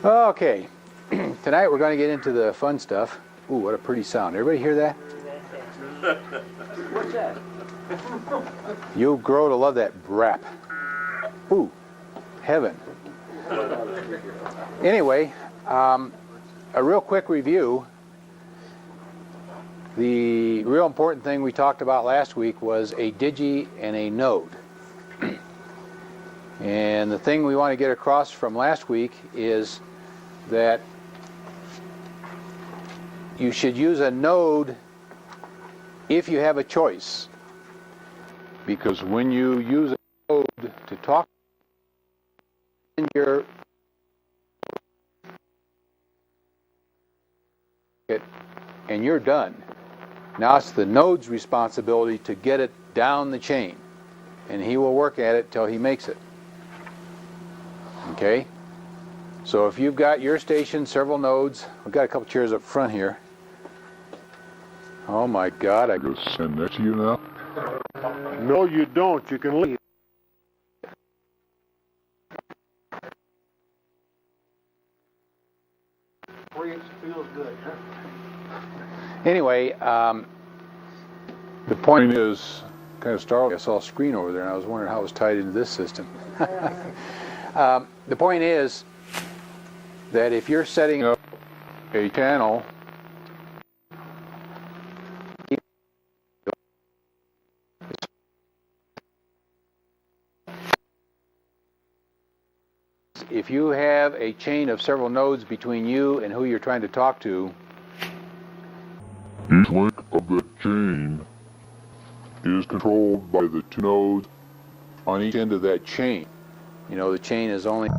Okay, tonight we're going to get into the fun stuff. Ooh, what a pretty sound. Everybody hear that? What's that? You'll grow to love that brap. Ooh, heaven. Anyway, a real quick review. The real important thing we talked about last week was a digi and a node. And the thing we want to get across from last week is that you should use a node if you have a choice. Because when you use a node to talk in your and you're done. Now it's the node's responsibility to get it down the chain, and he will work at it till he makes it. Okay? So if you've got your station, several nodes, we've got a couple chairs up front here. Oh my God, I Go send that to you now? No, you don't. You can leave. Feels good, huh? Anyway, the point is, kind of startled. I saw a screen over there, and I was wondering how it was tied into this system. The point is that if you're setting up a channel, if you have a chain of several nodes between you and who you're trying to talk to, Each link of the chain is controlled by the two nodes on each end of that chain. You know, the chain is only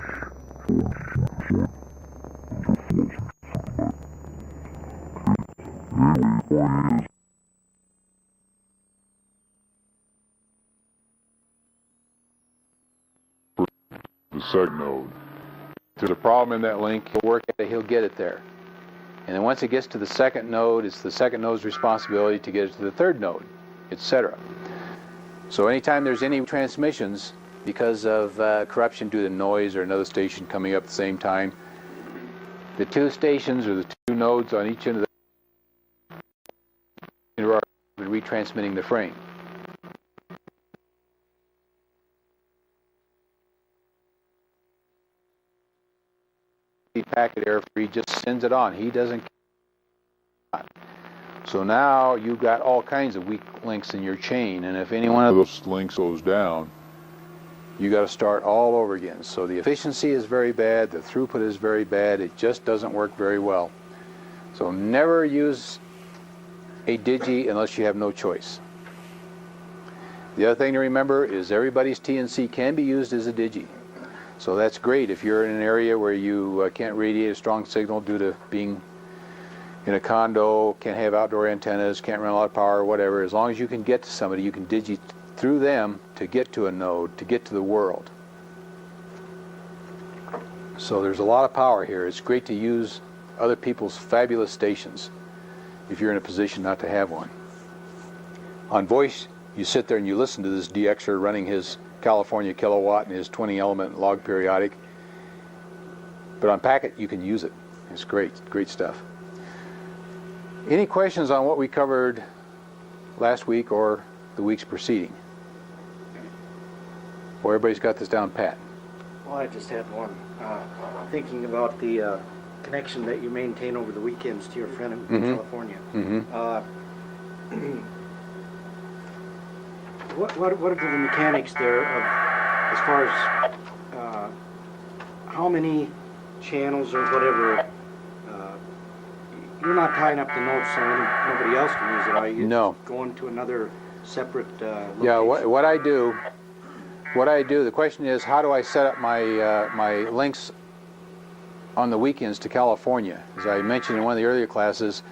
the second node. if there's a problem in that link, he'll work at it, he'll get it there. And then once it gets to the second node, it's the second node's responsibility to get it to the third node, etc. So anytime there's any transmissions, because of corruption due to noise or another station coming up at the same time, the two stations or the two nodes on each end of the are retransmitting the frame. The packet error free just sends it on. He doesn't. So now you've got all kinds of weak links in your chain, and if any one of those links goes down, you got to start all over again. So the efficiency is very bad, the throughput is very bad, it just doesn't work very well. So never use a digi unless you have no choice. The other thing to remember is everybody's TNC can be used as a digi. So that's great if you're in an area where you can't radiate a strong signal due to being in a condo, can't have outdoor antennas, can't run a lot of power, whatever. As long as you can get to somebody, you can digi through them to get to a node, to get to the world. So there's a lot of power here. It's great to use other people's fabulous stations if you're in a position not to have one. On voice, you sit there and you listen to this DXer running his California kilowatt and his 20 element log periodic. But on packet, you can use it. It's great, great stuff. Any questions on what we covered last week or the weeks preceding? Or everybody's got this down pat? Well, I just had one. Thinking about the connection that you maintain over the weekends to your friend in California. What are the mechanics there of, as far as how many channels or whatever? You're not tying up the nodes so nobody else can use it, are you? No. Going to another separate location? Yeah, what I do, the question is, how do I set up my my links on the weekends to California? As I mentioned in one of the earlier classes,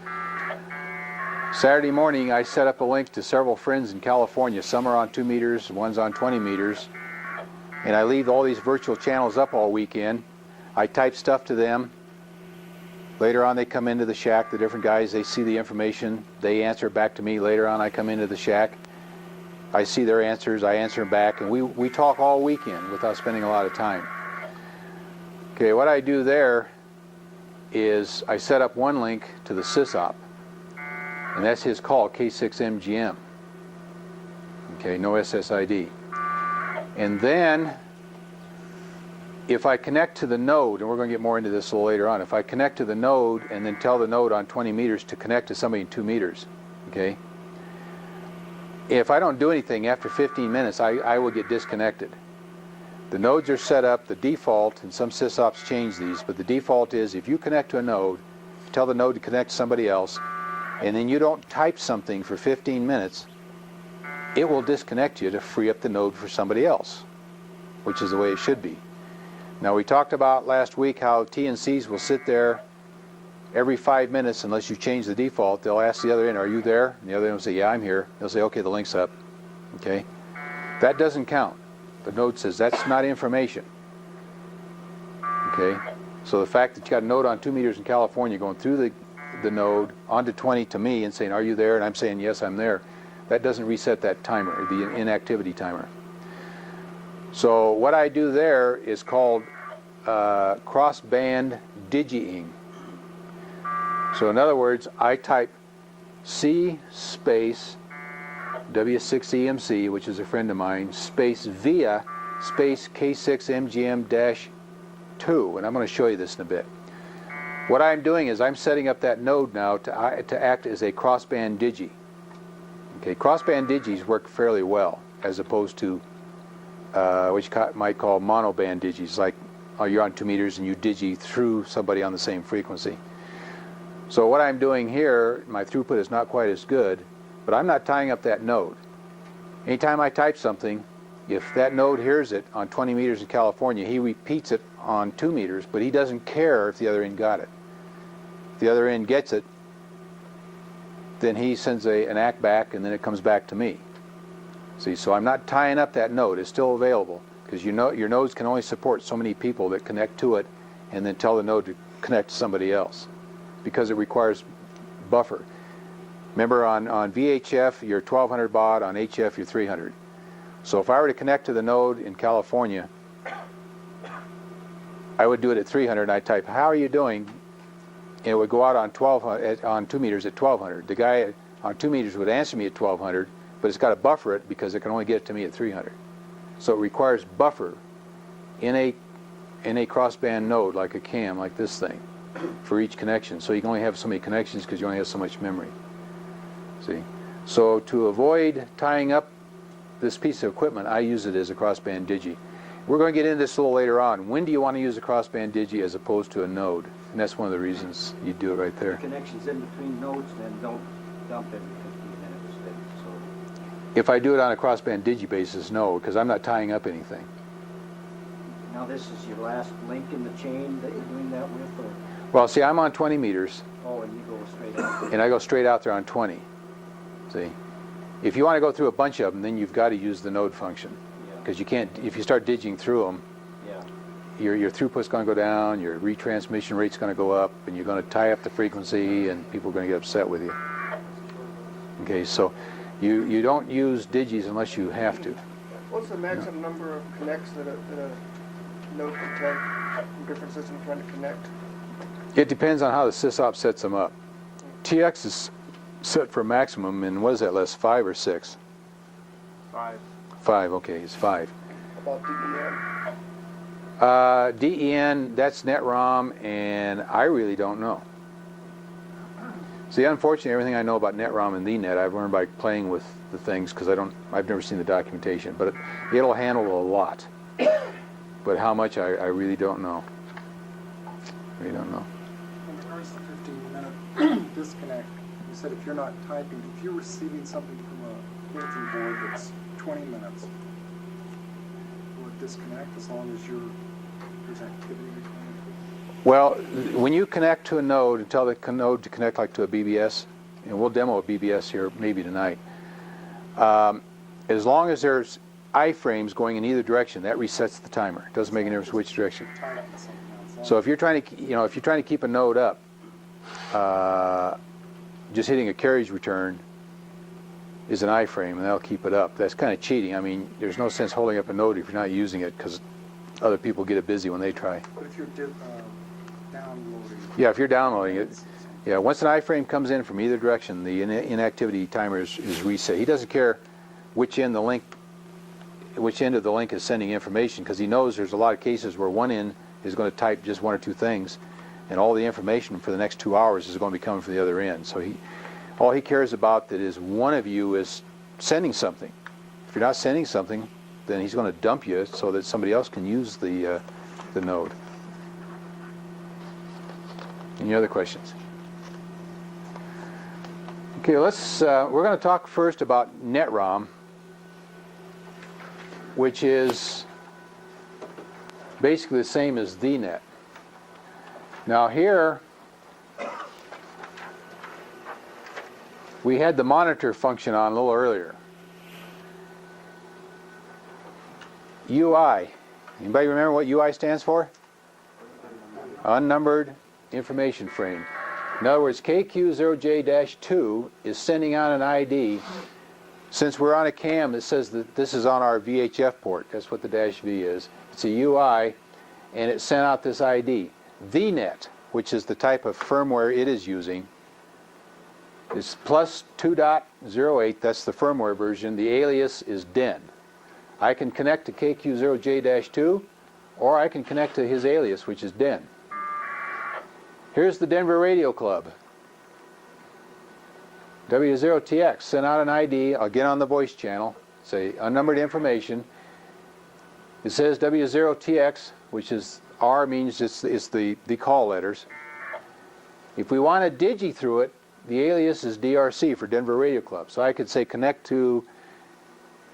Saturday morning I set up a link to several friends in California. Some are on 2 meters, one's on 20 meters. And I leave all these virtual channels up all weekend. I type stuff to them. Later on they come into the shack, the different guys, they see the information, they answer back to me. Later on I come into the shack, I see their answers, I answer them back, and we talk all weekend without spending a lot of time. Okay, what I do there is I set up one link to the sysop, and that's his call, K6MGM. Okay, no SSID. And then, if I connect to the node, and we're going to get more into this a little later on, if I connect to the node and then tell the node on 20 meters to connect to somebody in 2 meters, okay? If I don't do anything after 15 minutes, I will get disconnected. The nodes are set up, the default, and some sysops change these, but the default is if you connect to a node, tell the node to connect to somebody else, and then you don't type something for 15 minutes, it will disconnect you to free up the node for somebody else, which is the way it should be. Now, we talked about last week how TNCs will sit there every 5 minutes unless you change the default. They'll ask the other end, are you there? And the other end will say, yeah, I'm here. They'll say, okay, the link's up. Okay? That doesn't count. The node says that's not information. Okay? So the fact that you got a node on 2 meters in California going through the node onto 20 to me and saying, are you there? And I'm saying, yes, I'm there. That doesn't reset that timer, the inactivity timer. So what I do there is called cross-band digying. So in other words, I type C space W6EMC, which is a friend of mine, space via space K6MGM-2, and I'm going to show you this in a bit. What I'm doing is I'm setting up that node now to act as a crossband digi. Okay, crossband digis work fairly well as opposed to what you might call monoband digis, like you're on 2 meters and you digi through somebody on the same frequency. So what I'm doing here, my throughput is not quite as good, but I'm not tying up that node. Anytime I type something, if that node hears it on 20 meters in California, he repeats it on 2 meters, but he doesn't care if the other end got it. If the other end gets it, then he sends an ACK back, and then it comes back to me. See, so I'm not tying up that node. It's still available, because you know your nodes can only support so many people that connect to it and then tell the node to connect to somebody else, because it requires buffer. Remember, on VHF, you're 1200 baud, on HF, you're 300. So if I were to connect to the node in California, I would do it at 300, and I'd type, how are you doing? And it would go out on 2 meters at 1200. The guy on 2 meters would answer me at 1200, but it's got to buffer it because it can only get it to me at 300. So it requires buffer in a crossband node, like a cam, like this thing, for each connection. So you can only have so many connections because you only have so much memory. See? So to avoid tying up this piece of equipment, I use it as a crossband digi. We're going to get into this a little later on. When do you want to use a crossband digi as opposed to a node? And that's one of the reasons you do it right there. Connections in between nodes, then don't dump every 15 minutes. So If I do it on a crossband digi basis, no, because I'm not tying up anything. now this is your last link in the chain that you're doing that with, or Well, see, I'm on 20 meters, and you go straight out. and I go straight out there on 20. See? If you want to go through a bunch of them, then you've got to use the node function. Because you can't, if you start digging through them, your throughput's going to go down, your retransmission rate's going to go up, and you're going to tie up the frequency, and people are going to get upset with you. Okay, so you don't use digis unless you have to. What's the maximum number of connects that a node can take from different systems trying to connect? It depends on how the sysop sets them up. TX is set for maximum, and what is that list, 5 or 6? 5. 5, okay, it's 5. About DEN? DEN, that's NetROM, and I really don't know. See, unfortunately, everything I know about NetROM and the net, I've learned by playing with the things, because I've never seen the documentation, but it'll handle a lot. But how much, I really don't know. Really don't know. In regards to 15-minute disconnect, you said if you're not typing, if you're receiving something from a bulletin board that's 20 minutes, will it disconnect as long as there's activity between the two? Well, when you connect to a node and tell the node to connect like to a BBS, and we'll demo a BBS here maybe tonight, as long as there's iframes going in either direction, that resets the timer. It doesn't make any difference which direction. Tied up to something else. So if you're trying to keep a node up, just hitting a carriage return is an iframe, and that'll keep it up. That's kind of cheating. I mean, there's no sense holding up a node if you're not using it, because other people get it busy when they try. But if you're downloading. Yeah, if you're downloading it. Yeah, once an iframe comes in from either direction, the inactivity timer is reset. He doesn't care which end of the link is sending information, because he knows there's a lot of cases where one end is going to type just one or two things, and all the information for the next 2 hours is going to be coming from the other end. So all he cares about that is one of you is sending something. If you're not sending something, then he's going to dump you so that somebody else can use the node. Any other questions? Okay, we're going to talk first about NetROM, which is basically the same as DNet. Now here, we had the monitor function on a little earlier. UI. Anybody remember what UI stands for? Unnumbered information frame. In other words, KQ0J-2 is sending out an ID. Since we're on a cam that says that this is on our VHF port, that's what the -V is. It's a UI, and it sent out this ID. VNet, which is the type of firmware it is using, is plus 2.08, that's the firmware version. The alias is DEN. I can connect to KQ0J-2, or I can connect to his alias, which is DEN. Here's the Denver Radio Club. W0TX sent out an ID, again on the voice channel, say unnumbered information. It says W0TX, which is R means it's the call letters. If we want to digi through it, the alias is DRC for Denver Radio Club. So I could say connect to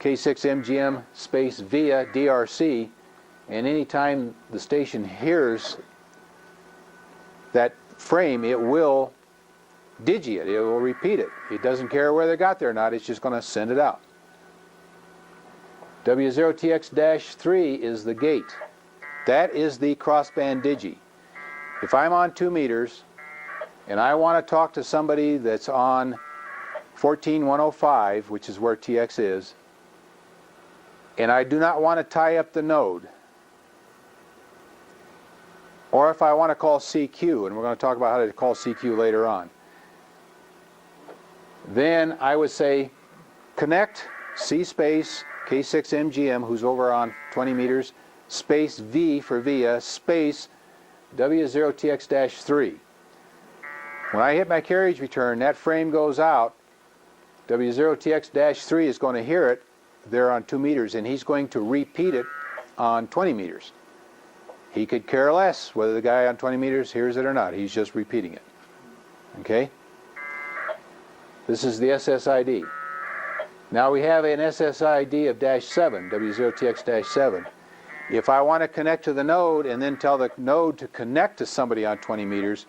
K6MGM space via DRC, and anytime the station hears that frame, it will digi it. It will repeat it. It doesn't care whether it got there or not. It's just going to send it out. W0TX-3 is the gate. That is the crossband digi. If I'm on 2 meters and I want to talk to somebody that's on 14105, which is where TX is, and I do not want to tie up the node, or if I want to call CQ, and we're going to talk about how to call CQ later on, then I would say connect C space K6MGM, who's over on 20 meters, space V for via, space W0TX-3. When I hit my carriage return, that frame goes out. W0TX-3 is going to hear it there on 2 meters, and he's going to repeat it on 20 meters. He could care less whether the guy on 20 meters hears it or not. He's just repeating it. Okay? This is the SSID. Now we have an SSID of -7, W0TX-7. If I want to connect to the node and then tell the node to connect to somebody on 20 meters,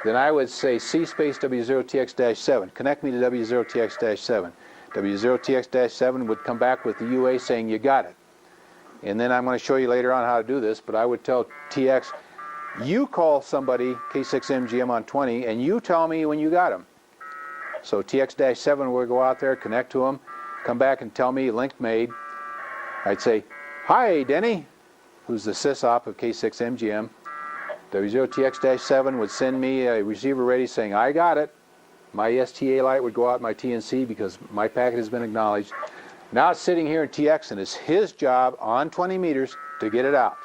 then I would say C space W0TX-7. Connect me to W0TX-7. W0TX-7 would come back with the UA saying you got it. And then I'm going to show you later on how to do this, but I would tell TX, you call somebody, K6MGM on 20, and you tell me when you got them. So TX-7 will go out there, connect to them, come back and tell me link made. I'd say, hi, Denny, who's the sysop of K6MGM. W0TX-7 would send me a receiver ready saying, I got it. My STA light would go out my TNC because my packet has been acknowledged. Now it's sitting here in TX, and it's his job on 20 meters to get it out.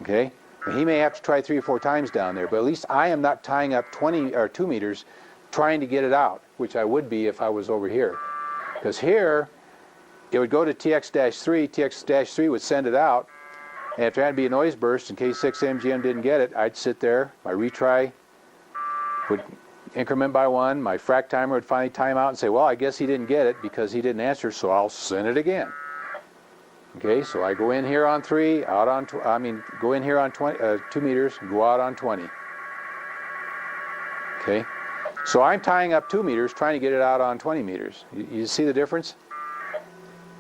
Okay? And he may have to try 3 or 4 times down there, but at least I am not tying up 20 or 2 meters trying to get it out, which I would be if I was over here. Because here, it would go to TX-3, TX-3 would send it out, and if there had to be a noise burst in case K6MGM didn't get it, I'd sit there, my retry would increment by 1, my frac timer would finally time out and say, well, I guess he didn't get it because he didn't answer, so I'll send it again. Okay, so I go in here on 3, out on, go in here on 2 meters, go out on 20. Okay, so I'm tying up 2 meters, trying to get it out on 20 meters. You see the difference?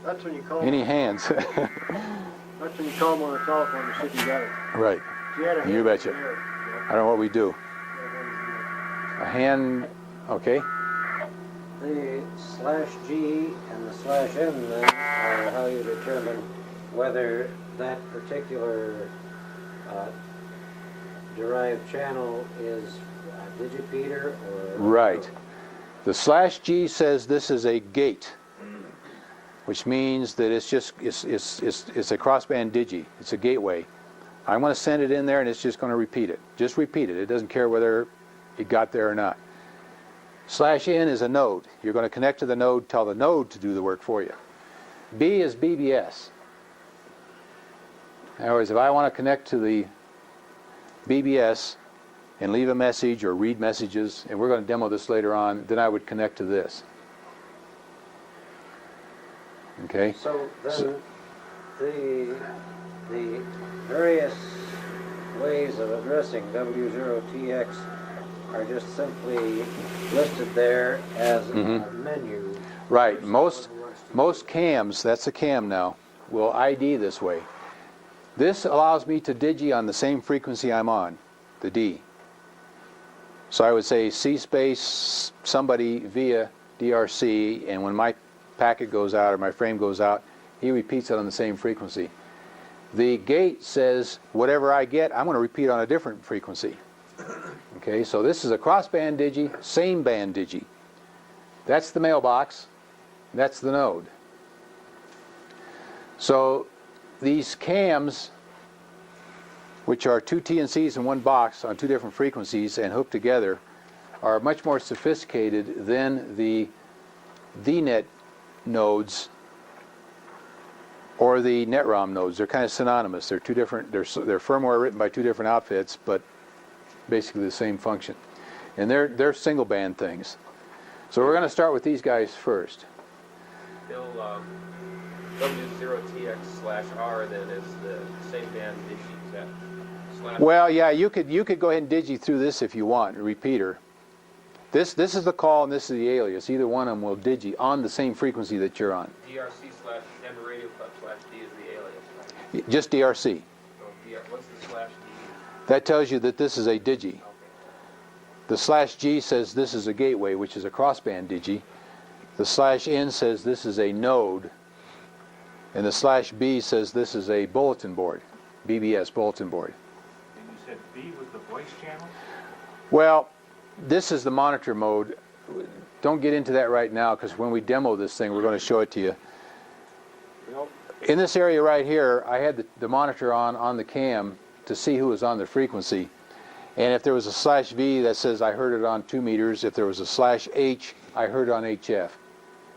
That's when you call Any them. hands? That's when you call them on the telephone to see if you got it. Right. If you had a You hand betcha. in the air, yeah. I don't know what we do. A hand, okay. The /G and the /M then are how you determine whether that particular derived channel is a digipeater or... Right. The /G says this is a gate, which means that it's a crossband digi. It's a gateway. I'm going to send it in there and it's just going to repeat it. Just repeat it. It doesn't care whether it got there or not. /N is a node. You're going to connect to the node, tell the node to do the work for you. B is BBS. In other words, if I want to connect to the BBS and leave a message or read messages, and we're going to demo this later on, then I would connect to this. Okay? So then the various ways of addressing W0TX are just simply listed there as a menu. Right. Most cams, that's a cam now, will ID this way. This allows me to digi on the same frequency I'm on, the D. So I would say C space somebody via DRC, and when my packet goes out or my frame goes out, he repeats it on the same frequency. The gate says whatever I get, I'm going to repeat on a different frequency. Okay, so this is a crossband digi, same band digi. That's the mailbox, that's the node. So these cams, which are two TNCs in one box on two different frequencies and hooked together, are much more sophisticated than the VNet nodes or the NetROM nodes. They're kind of synonymous. They're two different. They're firmware written by two different outfits, but basically the same function. And they're single band things. So we're going to start with these guys first. Bill, W0TX/R then is the same band digi. Is that slash? Well, yeah, you could go ahead and digi through this if you want, a repeater. This is the call and this is the alias. Either one of them will digi on the same frequency that you're on. DRC/and the radio club/D is the alias. Right? Just DRC. So what's the /D? That tells you that this is a digi. Okay. The /G says this is a gateway, which is a crossband digi. The /N says this is a node. And the /B says this is a bulletin board, BBS bulletin board. And you said B was the voice channel? Well, this is the monitor mode. Don't get into that right now, because when we demo this thing, we're going to show it to you. In this area right here, I had the monitor on the cam to see who was on the frequency. And if there was a /V that says I heard it on 2 meters, if there was a /H, I heard it on HF.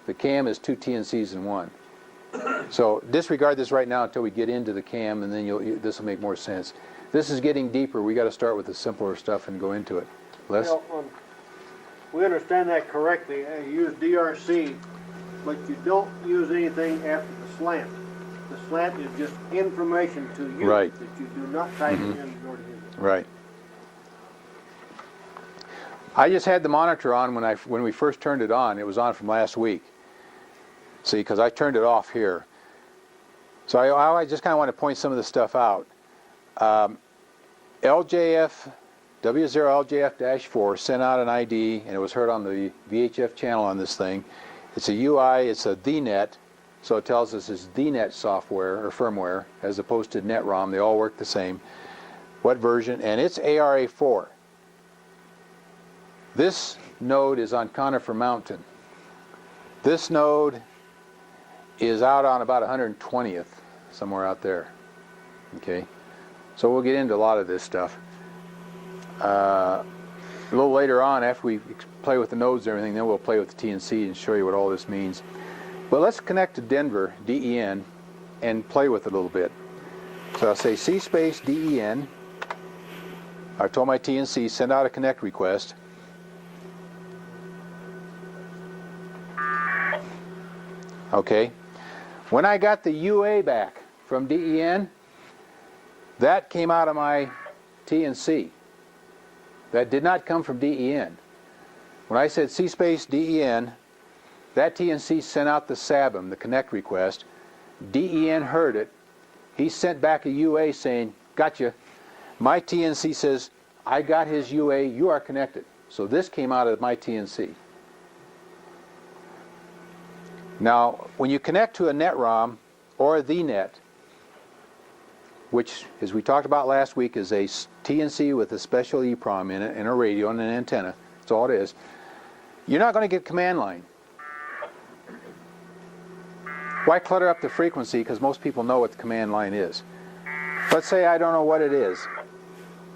The cam is two TNCs in one. So disregard this right now until we get into the cam, and then this will make more sense. This is getting deeper. We got to start with the simpler stuff and go into it. Les? Well, we understand that correctly. You use DRC, but you don't use anything after the slant. The slant is just information to you Right. that you do not type in in order to use it. Right. I just had the monitor on when we first turned it on. It was on from last week. See, because I turned it off here. So I just kind of want to point some of the stuff out. LJF, W0LJF-4 sent out an ID, and it was heard on the VHF channel on this thing. It's a UI, it's a VNet, so it tells us it's VNet software or firmware as opposed to NetROM. They all work the same. What version? And it's ARA4. This node is on Conifer Mountain. This node is out on about 120th, somewhere out there. Okay, so we'll get into a lot of this stuff. A little later on, after we play with the nodes and everything, then we'll play with the TNC and show you what all this means. But let's connect to Denver, DEN, and play with it a little bit. So I'll say C space DEN. I've told my TNC, send out a connect request. Okay. When I got the UA back from DEN, that came out of my TNC. That did not come from DEN. When I said C space DEN, that TNC sent out the SABM, the connect request. DEN heard it. He sent back a UA saying, gotcha. My TNC says, I got his UA, you are connected. So this came out of my TNC. Now, when you connect to a NetROM or a VNet, which, as we talked about last week, is a TNC with a special EEPROM in it and a radio and an antenna. That's all it is. You're not going to get command line. Why clutter up the frequency? Because most people know what the command line is. Let's say I don't know what it is.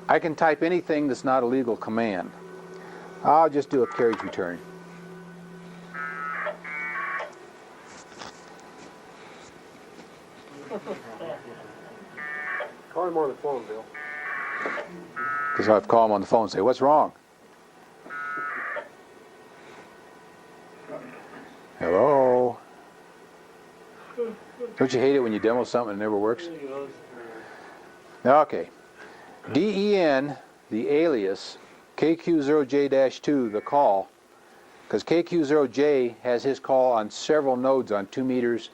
I can type anything that's not a legal command. I'll just do a carriage return. Call him on the phone, Bill. Because I've called him on the phone and say, what's wrong? Hello? Don't you hate it when you demo something and it never works? Okay. DEN, the alias, KQ0J-2, the call, because KQ0J has his call on several nodes on 2 meters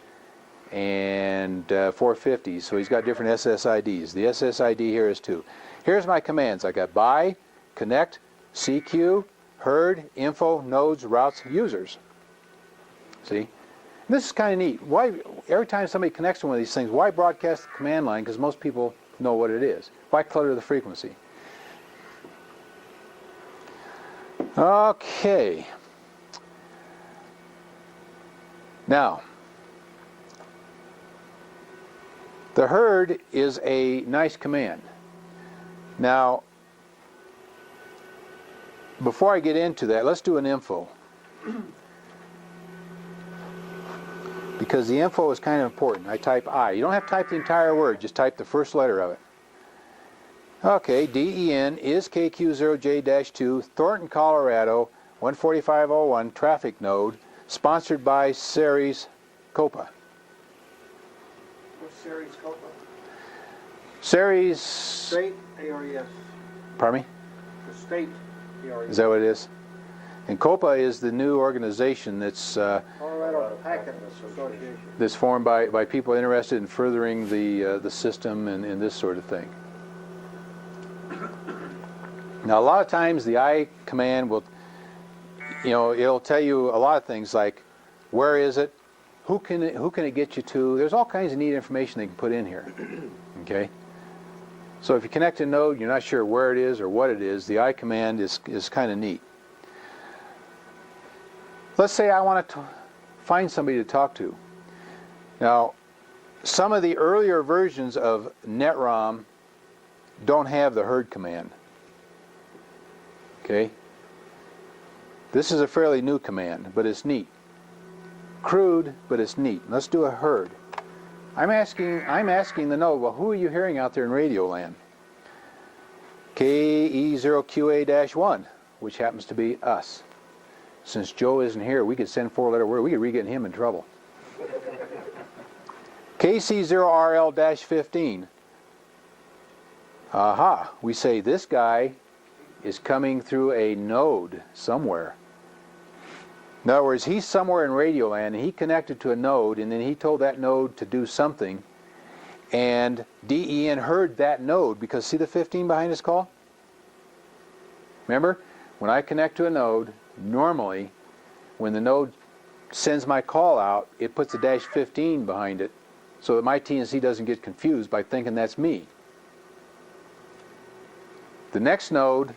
and 450, so he's got different SSIDs. The SSID here is 2. Here's my commands. I got buy, connect, CQ, herd, info, nodes, routes, users. See? And this is kind of neat. Why, every time somebody connects to one of these things, why broadcast the command line? Because most people know what it is. Why clutter the frequency? Okay. Now, the herd is a nice command. Now, before I get into that, let's do an info. Because the info is kind of important. I type I. You don't have to type the entire word, just type the first letter of it. Okay, DEN is KQ0J-2, Thornton, Colorado, 14501, traffic node, sponsored by Ceres Copa. What's Ceres Copa? Ceres... State ARES. Pardon me? The state ARES. Is that what it is? And COPA is the new organization that's Colorado Packet Association. that's formed by people interested in furthering the system and this sort of thing. Now, a lot of times the I command will, it'll tell you a lot of things like, where is it? Who can it get you to? There's all kinds of neat information they can put in here. Okay? So if you connect a node, you're not sure where it is or what it is, the I command is kind of neat. Let's say I want to find somebody to talk to. Now, some of the earlier versions of NetROM don't have the herd command. Okay? This is a fairly new command, but it's neat. Crude, but it's neat. Let's do a herd. I'm asking the node, well, who are you hearing out there in radio land? KE0QA-1, which happens to be us. Since Joe isn't here, we could send 4-letter word. We could re-get him in trouble. KC0RL-15. Aha, we say this guy is coming through a node somewhere. In other words, he's somewhere in radio land, and he connected to a node, and then he told that node to do something, and DEN heard that node, because see the 15 behind his call? Remember, when I connect to a node, normally, when the node sends my call out, it puts a -15 behind it, so that my TNC doesn't get confused by thinking that's me. The next node,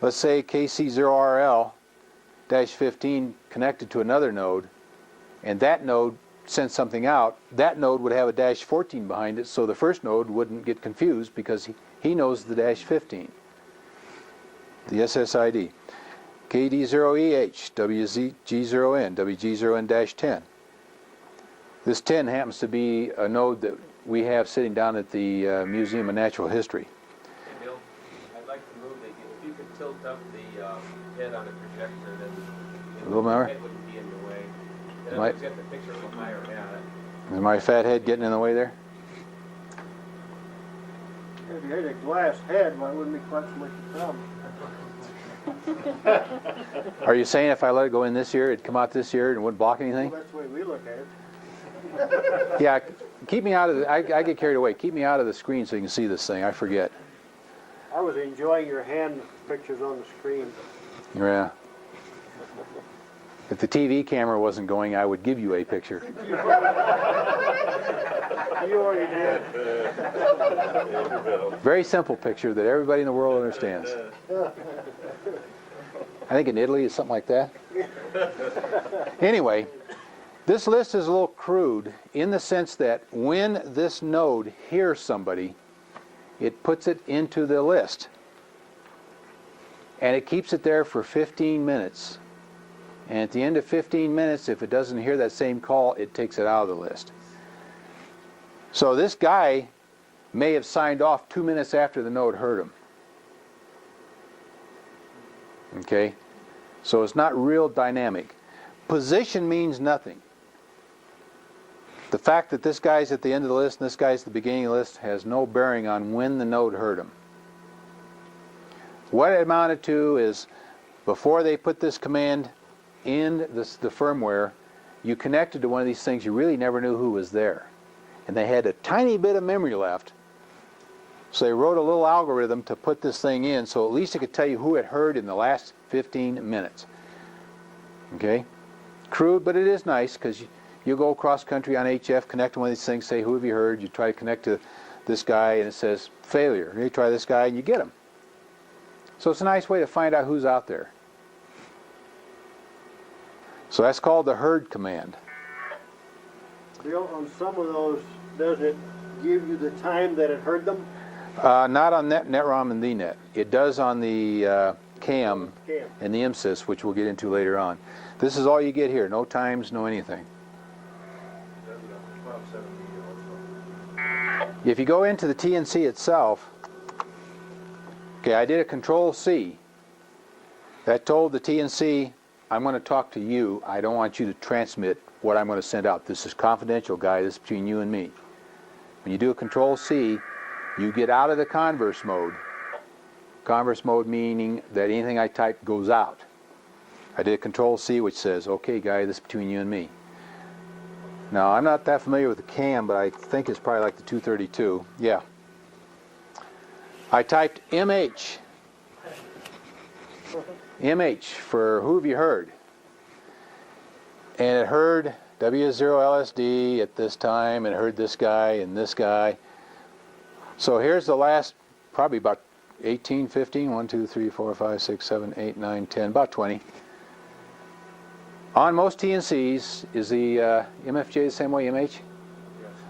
let's say KC0RL-15 connected to another node, and that node sent something out, that node would have a -14 behind it, so the first node wouldn't get confused because he knows the -15. The SSID. KD0EH, WG0N, WG0N-10. This 10 happens to be a node that we have sitting down at the Museum of Natural History. Hey, Bill, I'd like to move if you could tilt up the head on the projector, then A little more? the head wouldn't be in the way. And Might- if we get the picture a little higher, yeah. Is my fat head getting in the way there? If you had a glass head, why wouldn't it be quite so much a problem? Are you saying if I let it go in this ear, it'd come out this ear and wouldn't block anything? Well, that's the way we look at it. Yeah, keep me out of the, I get carried away. Keep me out of the screen so you can see this thing. I forget. I was enjoying your hand pictures on the screen. Yeah. If the TV camera wasn't going, I would give you a picture. You already did. Very simple picture that everybody in the world understands. I think in Italy it's something like that. Anyway, this list is a little crude in the sense that when this node hears somebody, it puts it into the list. And it keeps it there for 15 minutes. And at the end of 15 minutes, if it doesn't hear that same call, it takes it out of the list. So this guy may have signed off 2 minutes after the node heard him. Okay? So it's not real dynamic. Position means nothing. The fact that this guy's at the end of the list and this guy's at the beginning of the list has no bearing on when the node heard him. What it amounted to is, before they put this command in the firmware, you connected to one of these things you really never knew who was there. And they had a tiny bit of memory left. So they wrote a little algorithm to put this thing in, so at least it could tell you who it heard in the last 15 minutes. Okay? Crude, but it is nice, because you go across country on HF, connect to one of these things, say, who have you heard? You try to connect to this guy, and it says, failure. You try this guy, and you get him. So it's a nice way to find out who's out there. So that's called the heard command. Bill, on some of those, does it give you the time that it heard them? Not on NetROM and VNet. It does on the CAM and the MSys, which we'll get into later on. This is all you get here. No times, no anything. If you go into the TNC itself, okay, I did a Control-C. That told the TNC, I'm going to talk to you. I don't want you to transmit what I'm going to send out. This is confidential, guy. This is between you and me. When you do a Control-C, you get out of the converse mode. Converse mode meaning that anything I type goes out. I did a Control-C, which says, okay, guy, this is between you and me. Now, I'm not that familiar with the CAM, but I think it's probably like the 232. Yeah. I typed MH. MH for who have you heard? And it heard W0LSD at this time, and it heard this guy and this guy. So here's the last, probably about 18, 15, 1, 2, 3, 4, 5, 6, 7, 8, 9, 10, about 20. On most TNCs, is the MFJ the same way, MH? Yes.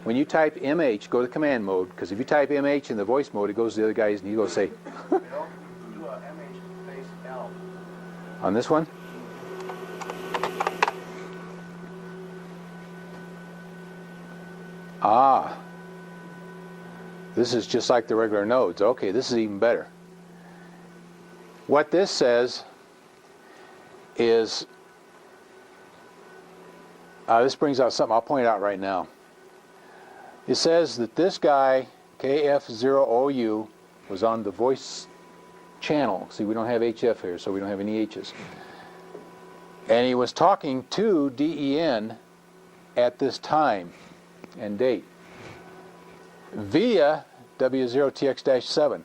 When you type MH, go to command mode, because if you type MH in the voice mode, it goes to the other guys and he goes say, Do a MH space L. on this one? Ah. This is just like the regular nodes. Okay, this is even better. What this says is, this brings out something I'll point out right now. It says that this guy, KF0OU, was on the voice channel. See, we don't have HF here, so we don't have any H's. And he was talking to DEN at this time and date via W0TX-7.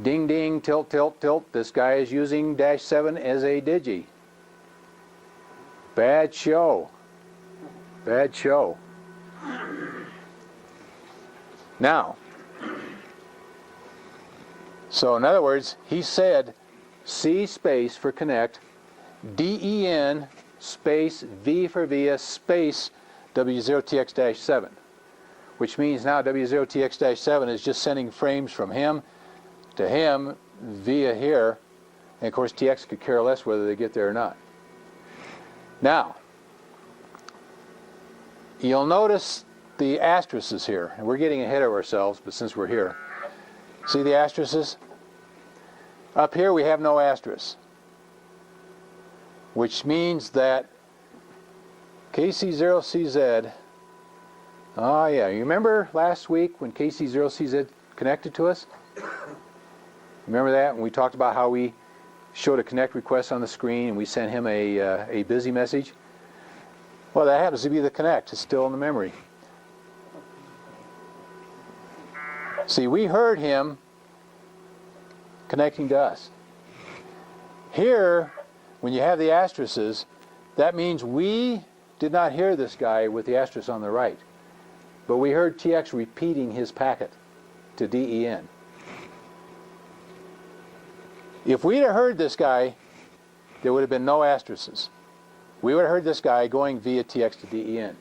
Ding ding, tilt tilt tilt, this guy is using -7 as a digi. Bad show. Bad show. Now, so in other words, he said C space for connect, DEN space V for via space W0TX-7, which means now W0TX-7 is just sending frames from him to him via here, and of course TX could care less whether they get there or not. Now, you'll notice the asterisks here, and we're getting ahead of ourselves, but since we're here, see the asterisks? Up here we have no asterisks, which means that KC0CZ, oh yeah, you remember last week when KC0CZ connected to us? Remember that? When we talked about how we showed a connect request on the screen and we sent him a busy message? Well, that happens to be the connect. It's still in the memory. See, we heard him connecting to us. Here, when you have the asterisks, that means we did not hear this guy with the asterisk on the right, but we heard TX repeating his packet to DEN. If we'd have heard this guy, there would have been no asterisks. We would have heard this guy going via TX to DEN.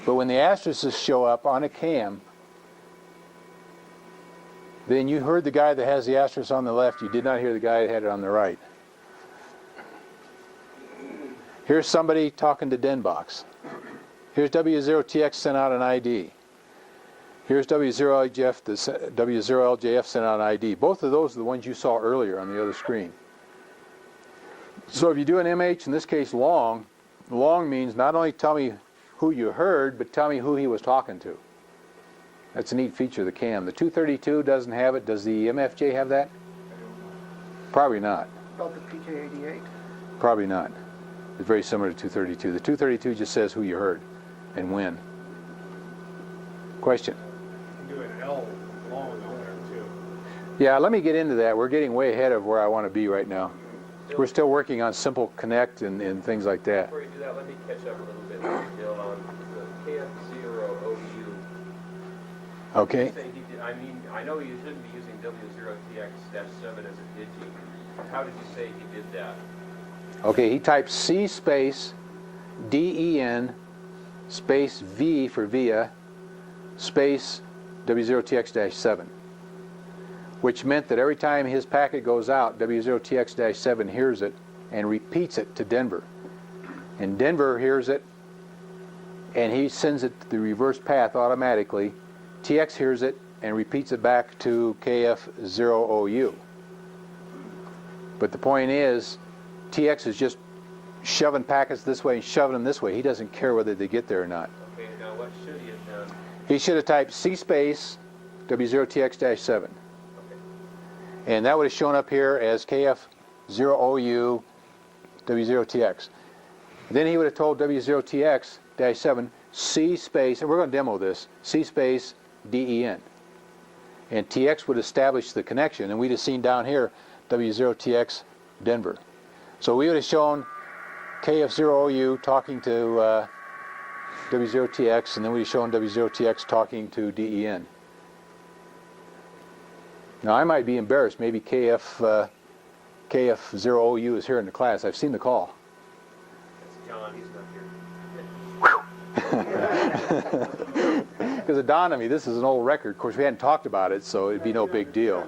But when the asterisks show up on a cam, then you heard the guy that has the asterisk on the left. You did not hear the guy that had it on the right. Here's somebody talking to DENBox. Here's W0TX sent out an ID. Here's W0LJF, W0LJF sent out an ID. Both of those are the ones you saw earlier on the other screen. So if you do an MH, in this case long means not only tell me who you heard, but tell me who he was talking to. That's a neat feature of the cam. The 232 doesn't have it. Does the MFJ have that? Probably not. About the PK88. Probably not. It's very similar to 232. The 232 just says who you heard and when. Question? You can do an L long on there too. Yeah, let me get into that. We're getting way ahead of where I want to be right now. We're still working on simple connect and things like that. Before you do that, let me catch up a little bit, Bill, on the KF0OU. Okay. You say he did, I know you shouldn't be using W0TX-7 as a digi. How did you say he did that? Okay, he typed C space DEN space V for via space W0TX-7, which meant that every time his packet goes out, W0TX-7 hears it and repeats it to Denver. And Denver hears it, and he sends it the reverse path automatically. TX hears it and repeats it back to KF0OU. But the point is, TX is just shoving packets this way and shoving them this way. He doesn't care whether they get there or not. Okay, now what should he have done? He should have typed C space W0TX-7. And that would have shown up here as KF0OU W0TX. Then he would have told W0TX-7 C space, and we're going to demo this, C space DEN. And TX would establish the connection, and we'd have seen down here W0TX Denver. So we would have shown KF0OU talking to W0TX, and then we'd have shown W0TX talking to DEN. Now I might be embarrassed. Maybe KF0OU is here in the class. I've seen the call. That's John. He's not here. Because it dawned on me, this is an old record. Of course, we hadn't talked about it, so it'd be no big deal.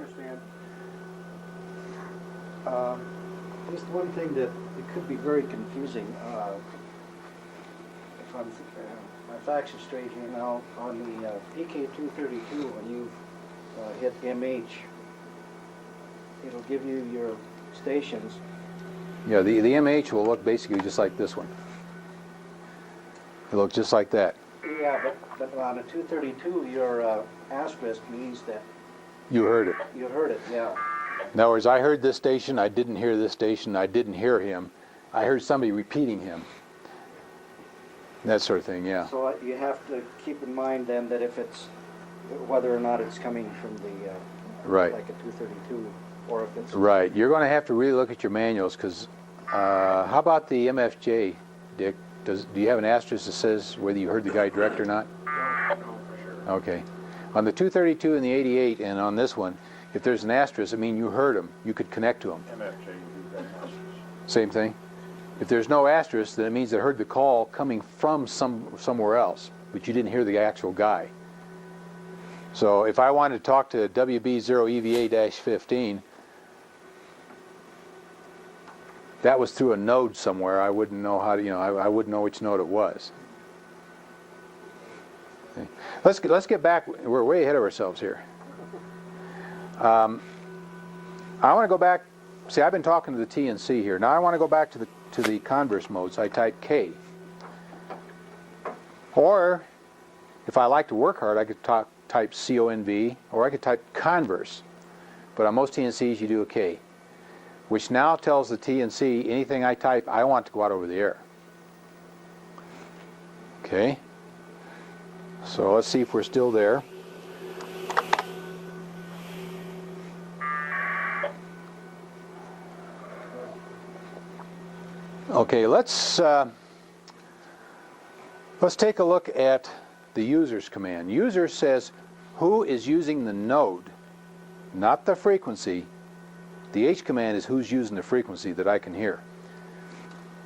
Just one thing that it could be very confusing. If my facts are straight here now, on the PK232, when you hit MH, it'll give you your stations. Yeah, the MH will look basically just like this one. It'll look just like that. Yeah, but on a 232, your asterisk means that You heard it. you heard it, yeah. In other words, I heard this station, I didn't hear this station, I didn't hear him. I heard somebody repeating him. That sort of thing, yeah. So you have to keep in mind then that if it's, whether or not it's coming from the, Right. like a 232, or if it's... Right. You're going to have to really look at your manuals, because how about the MFJ, Dick? Do you have an asterisk that says whether you heard the guy direct or not? No, for sure. Okay. On the 232 and the 88, and on this one, if there's an asterisk, I mean you heard him. You could connect to him. MFJ would be that asterisk. Same thing. If there's no asterisk, then it means they heard the call coming from somewhere else, but you didn't hear the actual guy. So if I wanted to talk to WB0EVA-15, that was through a node somewhere. I wouldn't know how to, I wouldn't know which node it was. Okay. Let's get back. We're way ahead of ourselves here. I want to go back. See, I've been talking to the TNC here. Now I want to go back to the converse modes. I type K. Or, if I like to work hard, I could type CONV, or I could type converse. But on most TNCs, you do a K, which now tells the TNC anything I type, I want to go out over the air. Okay. So let's see if we're still there. Okay, let's take a look at the users command. User says who is using the node, not the frequency. The H command is who's using the frequency that I can hear.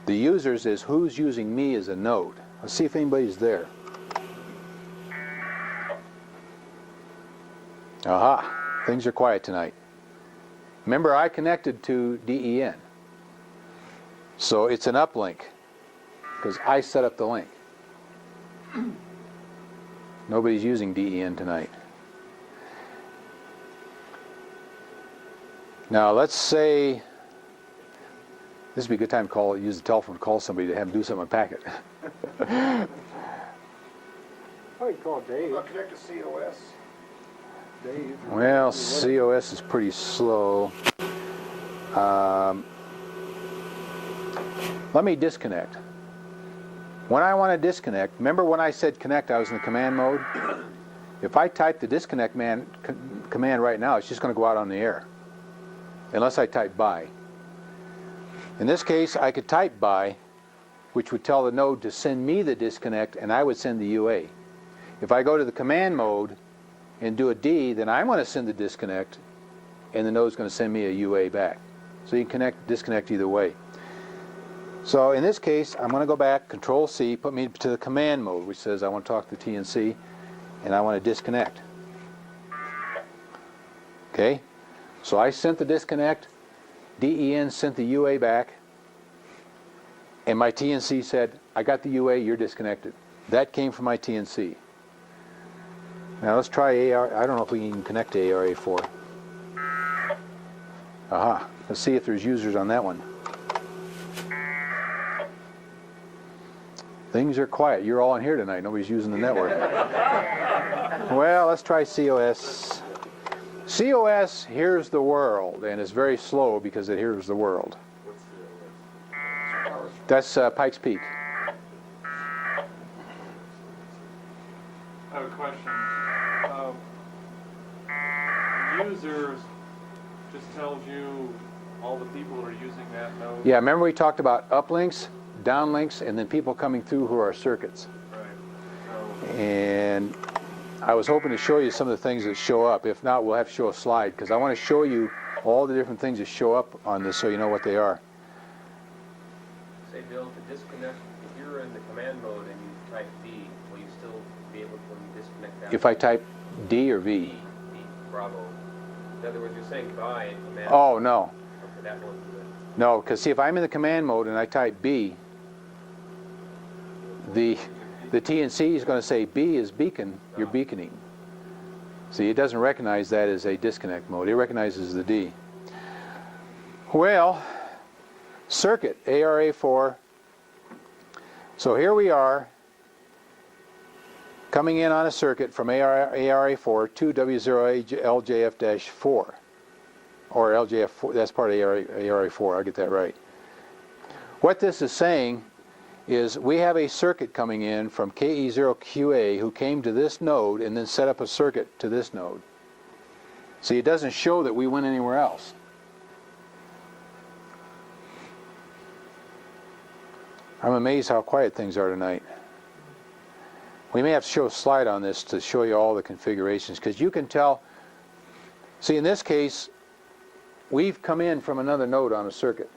The users is who's using me as a node. Let's see if anybody's there. Aha, things are quiet tonight. Remember, I connected to DEN. So it's an uplink, because I set up the link. Nobody's using DEN tonight. Now let's say, this would be a good time to use the telephone to call somebody to have them do something on Packet. Probably call Dave. I'll connect to COS. Dave. Well, COS is pretty slow. Let me disconnect. When I want to disconnect, remember when I said connect, I was in the command mode? If I type the disconnect command right now, it's just going to go out on the air, unless I type by. In this case, I could type by, which would tell the node to send me the disconnect, and I would send the UA. If I go to the command mode and do a D, then I'm going to send the disconnect, and the node's going to send me a UA back. So you can disconnect either way. So in this case, I'm going to go back, Control C, put me to the command mode, which says I want to talk to TNC, and I want to disconnect. Okay? So I sent the disconnect, DEN sent the UA back, and my TNC said, I got the UA, you're disconnected. That came from my TNC. Now let's try AR. I don't know if we can connect to ARA4. Aha. Let's see if there's users on that one. Things are quiet. You're all in here tonight. Nobody's using the network. Well, let's try COS. COS hears the world, and it's very slow because it hears the world. That's Pikes Peak. I have a question. Users just tells you all the people who are using that node? Yeah, remember we talked about uplinks, downlinks, and then people coming through who are circuits. Right. So, And I was hoping to show you some of the things that show up. If not, we'll have to show a slide, because I want to show you all the different things that show up on this so you know what they are. Say, Bill, to disconnect, if you're in the command mode and you type D, will you still be able to disconnect that? If I type D or V? D, bravo. In other words, you're saying by in command. Oh, no. Okay, that won't do it. No, because see, if I'm in the command mode and I type B, the TNC is going to say B is beacon, you're beaconing. See, it doesn't recognize that as a disconnect mode. It recognizes the D. Well, circuit, ARA4. So here we are, coming in on a circuit from ARA4 to W0LJF-4. Or LJF4, that's part of ARA4, I'll get that right. What this is saying is we have a circuit coming in from KE0QA who came to this node and then set up a circuit to this node. See, it doesn't show that we went anywhere else. I'm amazed how quiet things are tonight. We may have to show a slide on this to show you all the configurations, because you can tell, see, in this case, we've come in from another node on a circuit,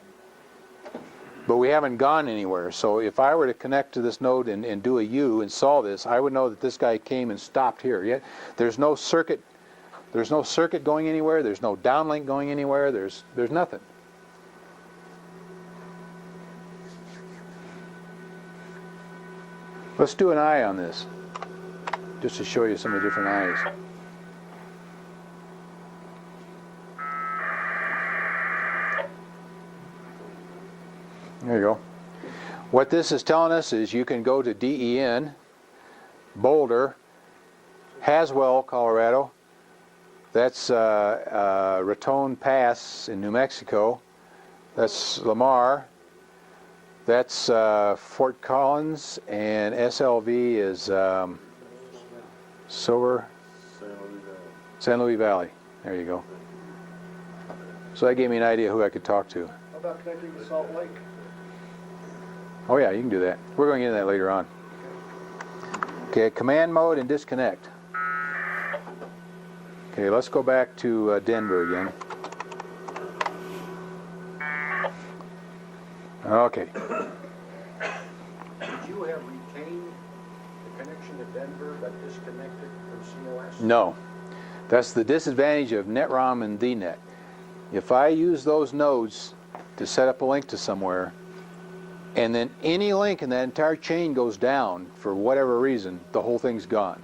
but we haven't gone anywhere. So if I were to connect to this node and do a U and saw this, I would know that this guy came and stopped here. Yet there's no circuit going anywhere, there's no downlink going anywhere, there's nothing. Let's do an eye on this, just to show you some of the different eyes. There you go. What this is telling us is you can go to DEN, Boulder, Haswell, Colorado. That's Raton Pass in New Mexico. That's Lamar. That's Fort Collins, and SLV is San Luis Valley. There you go. So that gave me an idea who I could talk to. How about connecting to Salt Lake? Oh yeah, you can do that. We're going to get into that later on. Okay, command mode and disconnect. Okay, let's go back to Denver again. Okay. Did you have retained the connection to Denver but disconnected from COS? No. That's the disadvantage of NetROM and DNet. If I use those nodes to set up a link to somewhere, and then any link in that entire chain goes down for whatever reason, the whole thing's gone.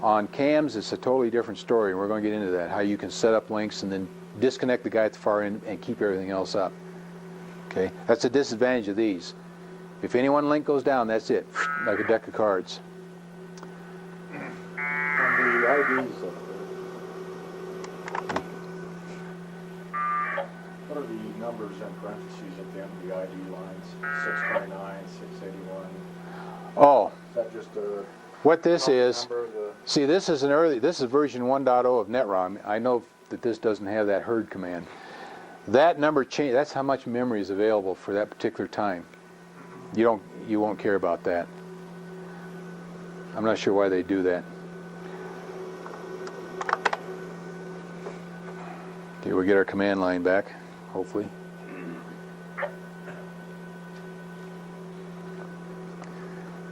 On CAMs, it's a totally different story, and we're going to get into that, how you can set up links and then disconnect the guy at the far end and keep everything else up. Okay, that's the disadvantage of these. If any one link goes down, that's it, like a deck of cards. And the IDs of what are the numbers in parentheses at the end of the ID lines? 629, 681. Oh, Is that just a what this is, number? see, this is version 1.0 of NetROM. I know that this doesn't have that herd command. That number change, that's how much memory is available for that particular time. You won't care about that. I'm not sure why they do that. Okay, we'll get our command line back, hopefully.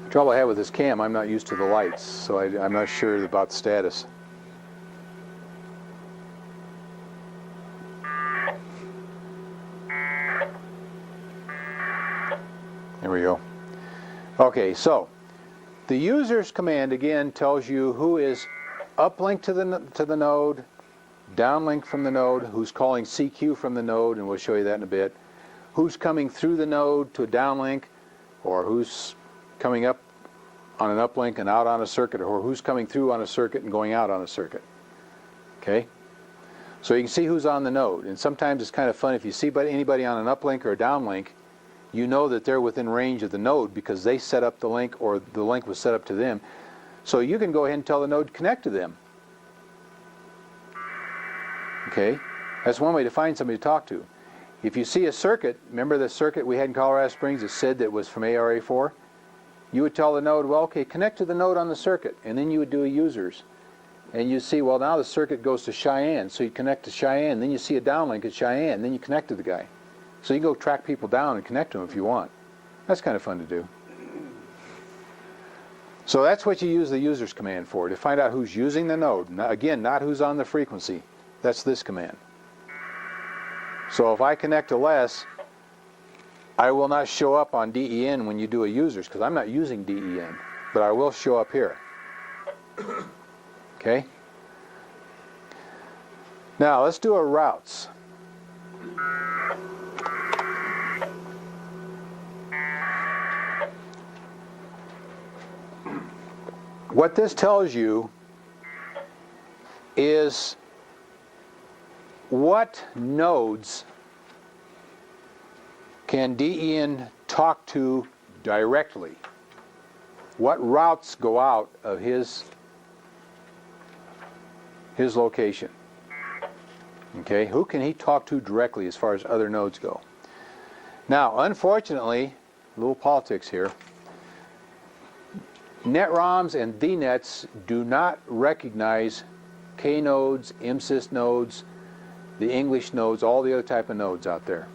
The trouble I have with this cam, I'm not used to the lights, so I'm not sure about the status. There we go. Okay, so the user's command again tells you who is uplink to the node, downlink from the node, who's calling CQ from the node, and we'll show you that in a bit, who's coming through the node to a downlink, or who's coming up on an uplink and out on a circuit, or who's coming through on a circuit and going out on a circuit. Okay? So you can see who's on the node, and sometimes it's kind of fun if you see anybody on an uplink or a downlink, you know that they're within range of the node because they set up the link or the link was set up to them. So you can go ahead and tell the node to connect to them. Okay? That's one way to find somebody to talk to. If you see a circuit, remember the circuit we had in Colorado Springs that said that was from ARA4? You would tell the node, well, okay, connect to the node on the circuit, and then you would do a users. And you see, well, now the circuit goes to Cheyenne, so you connect to Cheyenne, then you see a downlink at Cheyenne, then you connect to the guy. So you can go track people down and connect to them if you want. That's kind of fun to do. So that's what you use the users command for, to find out who's using the node. Again, not who's on the frequency. That's this command. So if I connect to Les, I will not show up on DEN when you do a users, because I'm not using DEN, but I will show up here. Okay? Now let's do a routes. What this tells you is what nodes can DEN talk to directly? What routes go out of his location? Okay, who can he talk to directly as far as other nodes go? Now, unfortunately, a little politics here, NetROMs and DNets do not recognize K nodes, MSys nodes, the English nodes, all the other type of nodes out there.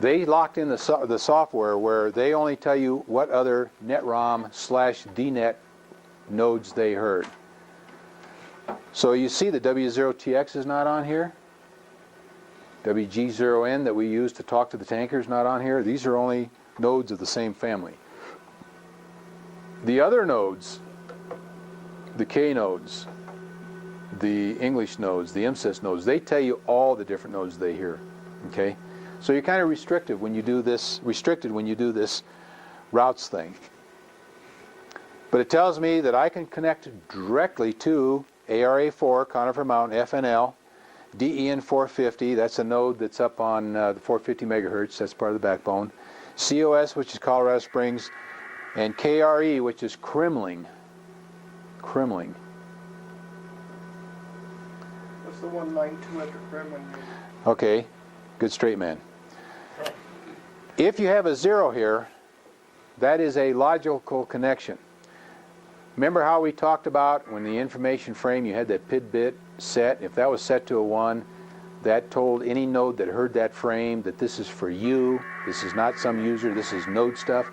They locked in the software where they only tell you what other NetROM/DNet nodes they heard. So you see the W0TX is not on here. WG0N that we use to talk to the tanker is not on here. These are only nodes of the same family. The other nodes, the K nodes, the English nodes, the MSys nodes, they tell you all the different nodes they hear. Okay? So you're kind of restricted when you do this routes thing. But it tells me that I can connect directly to ARA4, Conifer Mountain, FNL, DEN 450, that's a node that's up on the 450 megahertz, that's part of the backbone, COS, which is Colorado Springs, and KRE, which is Kremling. Kremling. What's the 192 after Kremlin? Okay, good straight man. If you have a 0 here, that is a logical connection. Remember how we talked about when the information frame you had that PID bit set? If that was set to a 1, that told any node that heard that frame that this is for you, this is not some user, this is node stuff.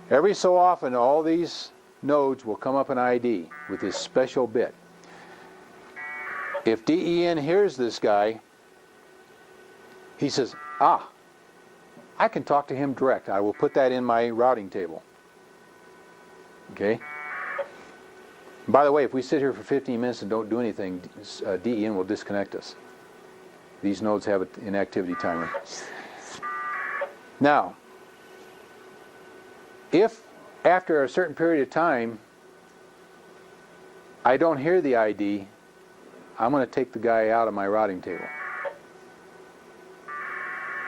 Every so often all these nodes will come up an ID with this special bit. If DEN hears this guy, he says, ah, I can talk to him direct. I will put that in my routing table. Okay? By the way, if we sit here for 15 minutes and don't do anything, DEN will disconnect us. These nodes have an inactivity timer. Now, if after a certain period of time I don't hear the ID, I'm going to take the guy out of my routing table.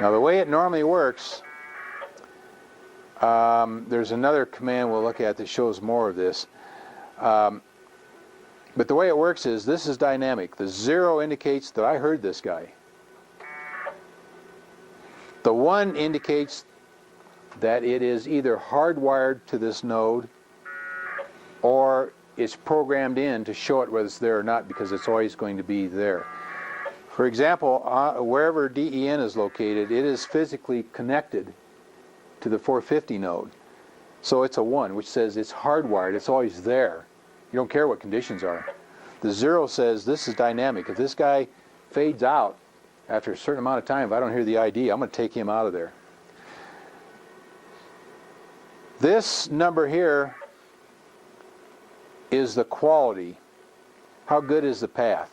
Now the way it normally works, there's another command we'll look at that shows more of this. But the way it works is, this is dynamic. The 0 indicates that I heard this guy. The 1 indicates that it is either hardwired to this node or it's programmed in to show it whether it's there or not, because it's always going to be there. For example, wherever DEN is located, it is physically connected to the 450 node. So it's a 1, which says it's hardwired, it's always there. You don't care what conditions are. The 0 says this is dynamic. If this guy fades out after a certain amount of time, if I don't hear the ID, I'm going to take him out of there. This number here is the quality. How good is the path?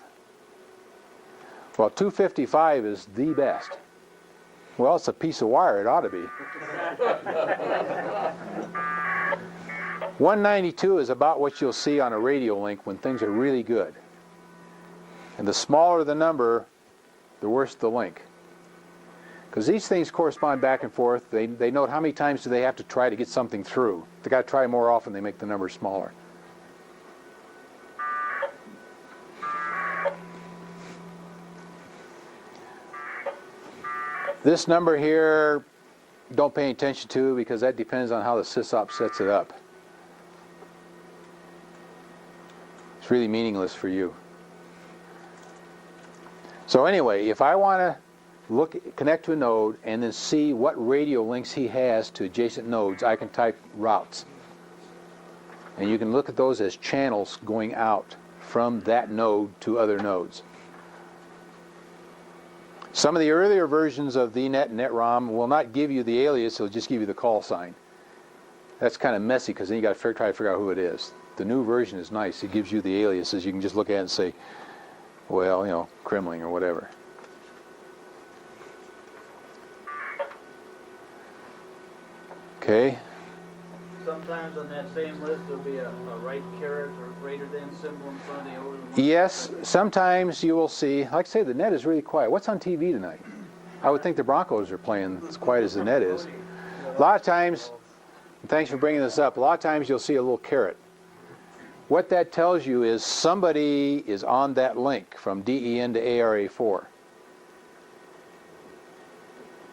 Well, 255 is the best. Well, it's a piece of wire. It ought to be. 192 is about what you'll see on a radio link when things are really good. And the smaller the number, the worse the link. Because these things correspond back and forth. They note how many times do they have to try to get something through. If they got to try more often, they make the number smaller. This number here, don't pay attention to, because that depends on how the sysop sets it up. It's really meaningless for you. So anyway, if I want to connect to a node and then see what radio links he has to adjacent nodes, I can type routes. And you can look at those as channels going out from that node to other nodes. Some of the earlier versions of VNet and NetROM will not give you the alias, it'll just give you the call sign. That's kind of messy, because then you got to try to figure out who it is. The new version is nice. It gives you the aliases. You can just look at it and say, well, you know, Kremling or whatever. Okay. Sometimes on that same list there'll be a right caret or greater than symbol in front of the over. Yes, sometimes you will see, like I say, the net is really quiet. What's on TV tonight? I would think the Broncos are playing as quiet as the net is. A lot of times, and thanks for bringing this up, a lot of times you'll see a little caret. What that tells you is somebody is on that link from DEN to ARA4.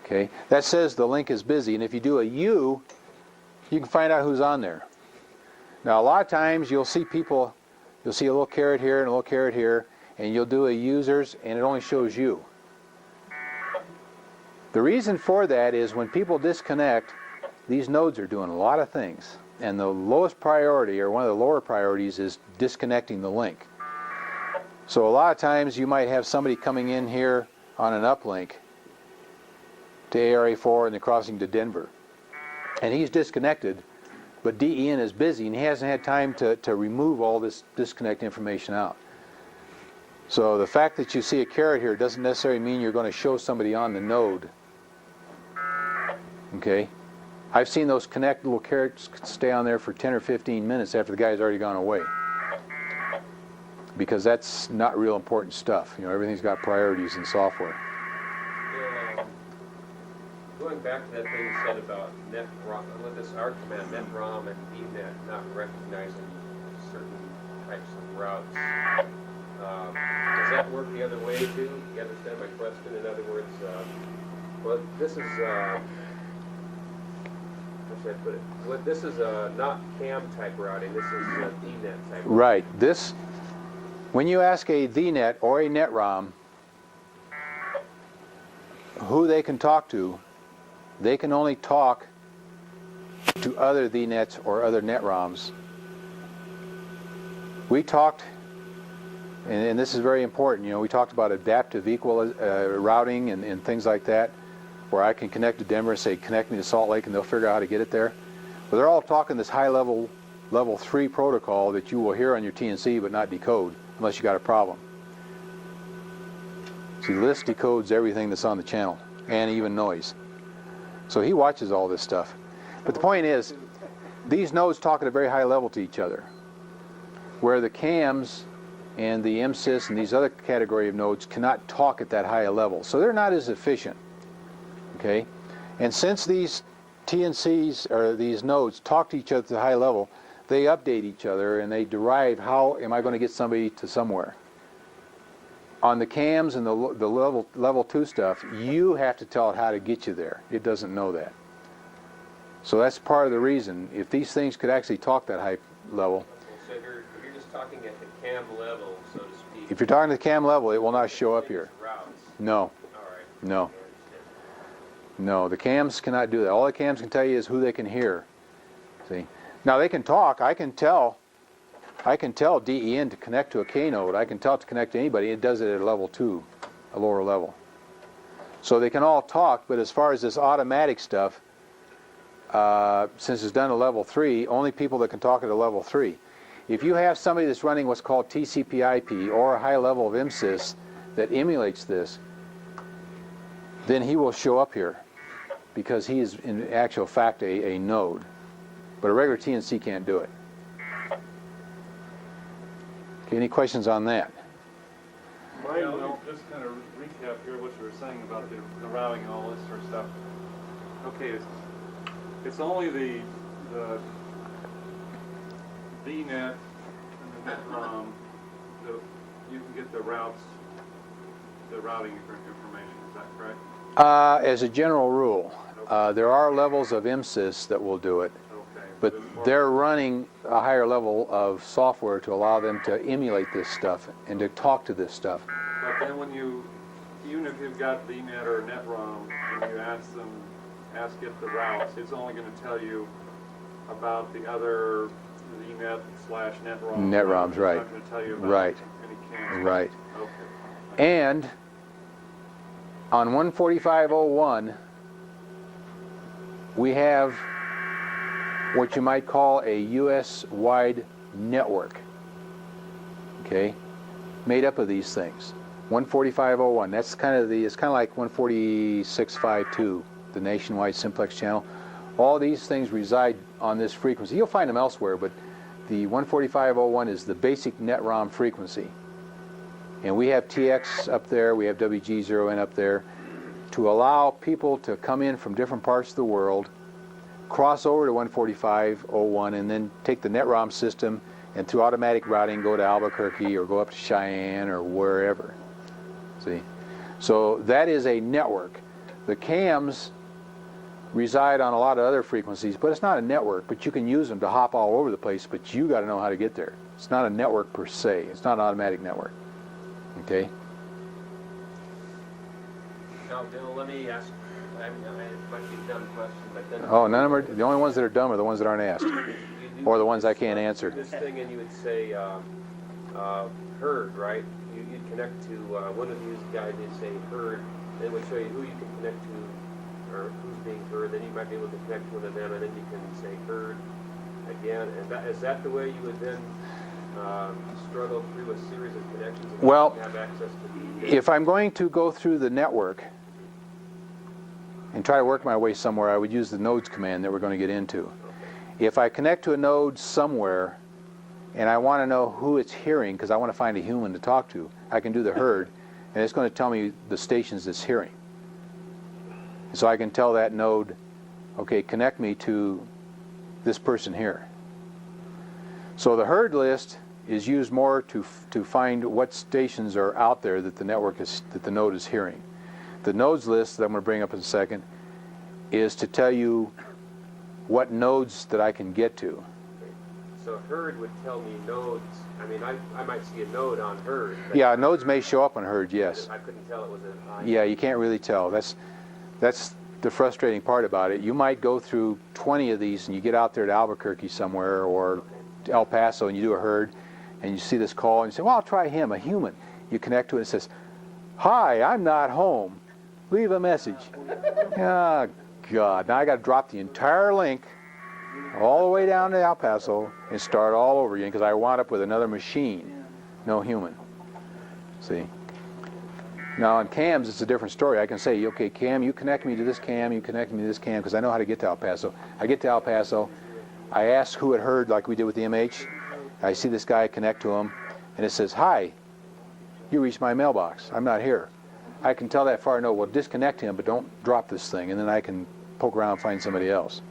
Okay, that says the link is busy, and if you do a U, you can find out who's on there. Now a lot of times you'll see people, you'll see a little caret here and a little caret here, and you'll do a users and it only shows you. The reason for that is when people disconnect, these nodes are doing a lot of things, and the lowest priority, or one of the lower priorities, is disconnecting the link. So a lot of times you might have somebody coming in here on an uplink to ARA4 and they're crossing to Denver. And he's disconnected, but DEN is busy and he hasn't had time to remove all this disconnect information out. So the fact that you see a caret here doesn't necessarily mean you're going to show somebody on the node. Okay? I've seen those little carets stay on there for 10 or 15 minutes after the guy's already gone away. Because that's not real important stuff. You know, everything's got priorities in software. Going back to that thing you said about NetROM, with this ARC command, NetROM and VNet not recognizing certain types of routes, does that work the other way too? You understand my question? In other words, well, this is should I put it? What, this is a not CAM type routing, this is a DNet type. Right. This, when you ask a DNet or a NetROM who they can talk to, they can only talk to other DNets or other NetROMs. We talked, and this is very important, you know, we talked about adaptive routing and things like that, where I can connect to Denver and say, connect me to Salt Lake, and they'll figure out how to get it there. But they're all talking this high-level, level 3 protocol that you will hear on your TNC but not decode unless you got a problem. See, List decodes everything that's on the channel, and even noise. So he watches all this stuff. But the point is, these nodes talk at a very high level to each other, where the CAMs and the MSys and these other category of nodes cannot talk at that high a level. So they're not as efficient. Okay? And since these TNCs, or these nodes, talk to each other at a high level, they update each other and they derive how am I going to get somebody to somewhere. On the CAMs and the level 2 stuff, you have to tell it how to get you there. It doesn't know that. So that's part of the reason. If these things could actually talk that high level. So if you're just talking at the CAM level, so to speak. If you're talking to the CAM level, it will not show up here. Routes. No. All right. No. No, the CAMs cannot do that. All the CAMs can tell you is who they can hear. See? Now they can talk. I can tell DEN to connect to a K node. I can tell it to connect to anybody. It does it at a level 2, a lower level. So they can all talk, but as far as this automatic stuff, since it's done at level 3, only people that can talk at a level 3. If you have somebody that's running what's called TCP/IP or a high level of MSys that emulates this, then he will show up here because he is in actual fact a node. But a regular TNC can't do it. Okay, any questions on that? Yeah, well, just kind of recap here what you were saying about the routing and all this sort of stuff. Okay, it's only the VNet and the NetROM that you can get the routes, the routing information. Is that correct? As a general rule, there are levels of MSys that will do it, Okay. but they're running a higher level of software to allow them to emulate this stuff and to talk to this stuff. But then when you, even if you've got VNet or NetROM and you ask it the routes, it's only going to tell you about the other VNet/NetROM. NetROMs, right. It's not going to tell you about Right. any CAMs. Right. Okay. And on 145.01, we have what you might call a US-wide network, okay, made up of these things. 145.01, that's kind of it's kind of like 146.52, the nationwide simplex channel. All these things reside on this frequency. You'll find them elsewhere, but the 145.01 is the basic NetROM frequency. And we have TX up there, we have WG0N up there, to allow people to come in from different parts of the world, cross over to 145.01, and then take the NetROM system and through automatic routing go to Albuquerque or go up to Cheyenne or wherever. See? So that is a network. The CAMs reside on a lot of other frequencies, but it's not a network, but you can use them to hop all over the place, but you got to know how to get there. It's not a network per se. It's not an automatic network. Okay? Now, Bill, let me ask, it might be a dumb question, but then... Oh, none of them are, the only ones that are dumb are the ones that aren't asked, or the ones I can't answer. This thing, and you would say, herd, right? You'd connect to one of these guys, and you'd say herd, and it would show you who you can connect to, or who's being heard, then you might be able to connect to one of them, and then you can say heard again. And is that the way you would then struggle through a series of connections and Well, have access to the... if I'm going to go through the network and try to work my way somewhere, I would use the nodes command that we're going to get into. If I connect to a node somewhere and I want to know who it's hearing, because I want to find a human to talk to, I can do the herd, and it's going to tell me the stations it's hearing. So I can tell that node, okay, connect me to this person here. So the herd list is used more to find what stations are out there that the node is hearing. The nodes list that I'm going to bring up in a second is to tell you what nodes that I can get to. So herd would tell me nodes. I mean, I might see a node on herd. But Yeah, nodes may show up on herd, yes. I couldn't tell it was a Yeah, you can't really tell. That's the frustrating part about it. You might go through 20 of these and you get out there to Albuquerque somewhere or El Paso and you do a herd and you see this call and you say, well, I'll try him, a human. You connect to it and it says, hi, I'm not home. Leave a message. Oh, God. Now I got to drop the entire link all the way down to El Paso and start all over again because I wound up with another machine, no human. See? Now on cams, it's a different story. I can say, okay, cam, you connect me to this cam, you connect me to this cam, because I know how to get to El Paso. I get to El Paso, I ask who had heard, like we did with the MH. I see this guy, connect to him, and it says, hi, you reached my mailbox. I'm not here. I can tell that far and know, well, disconnect him, but don't drop this thing, and then I can poke around and find somebody else.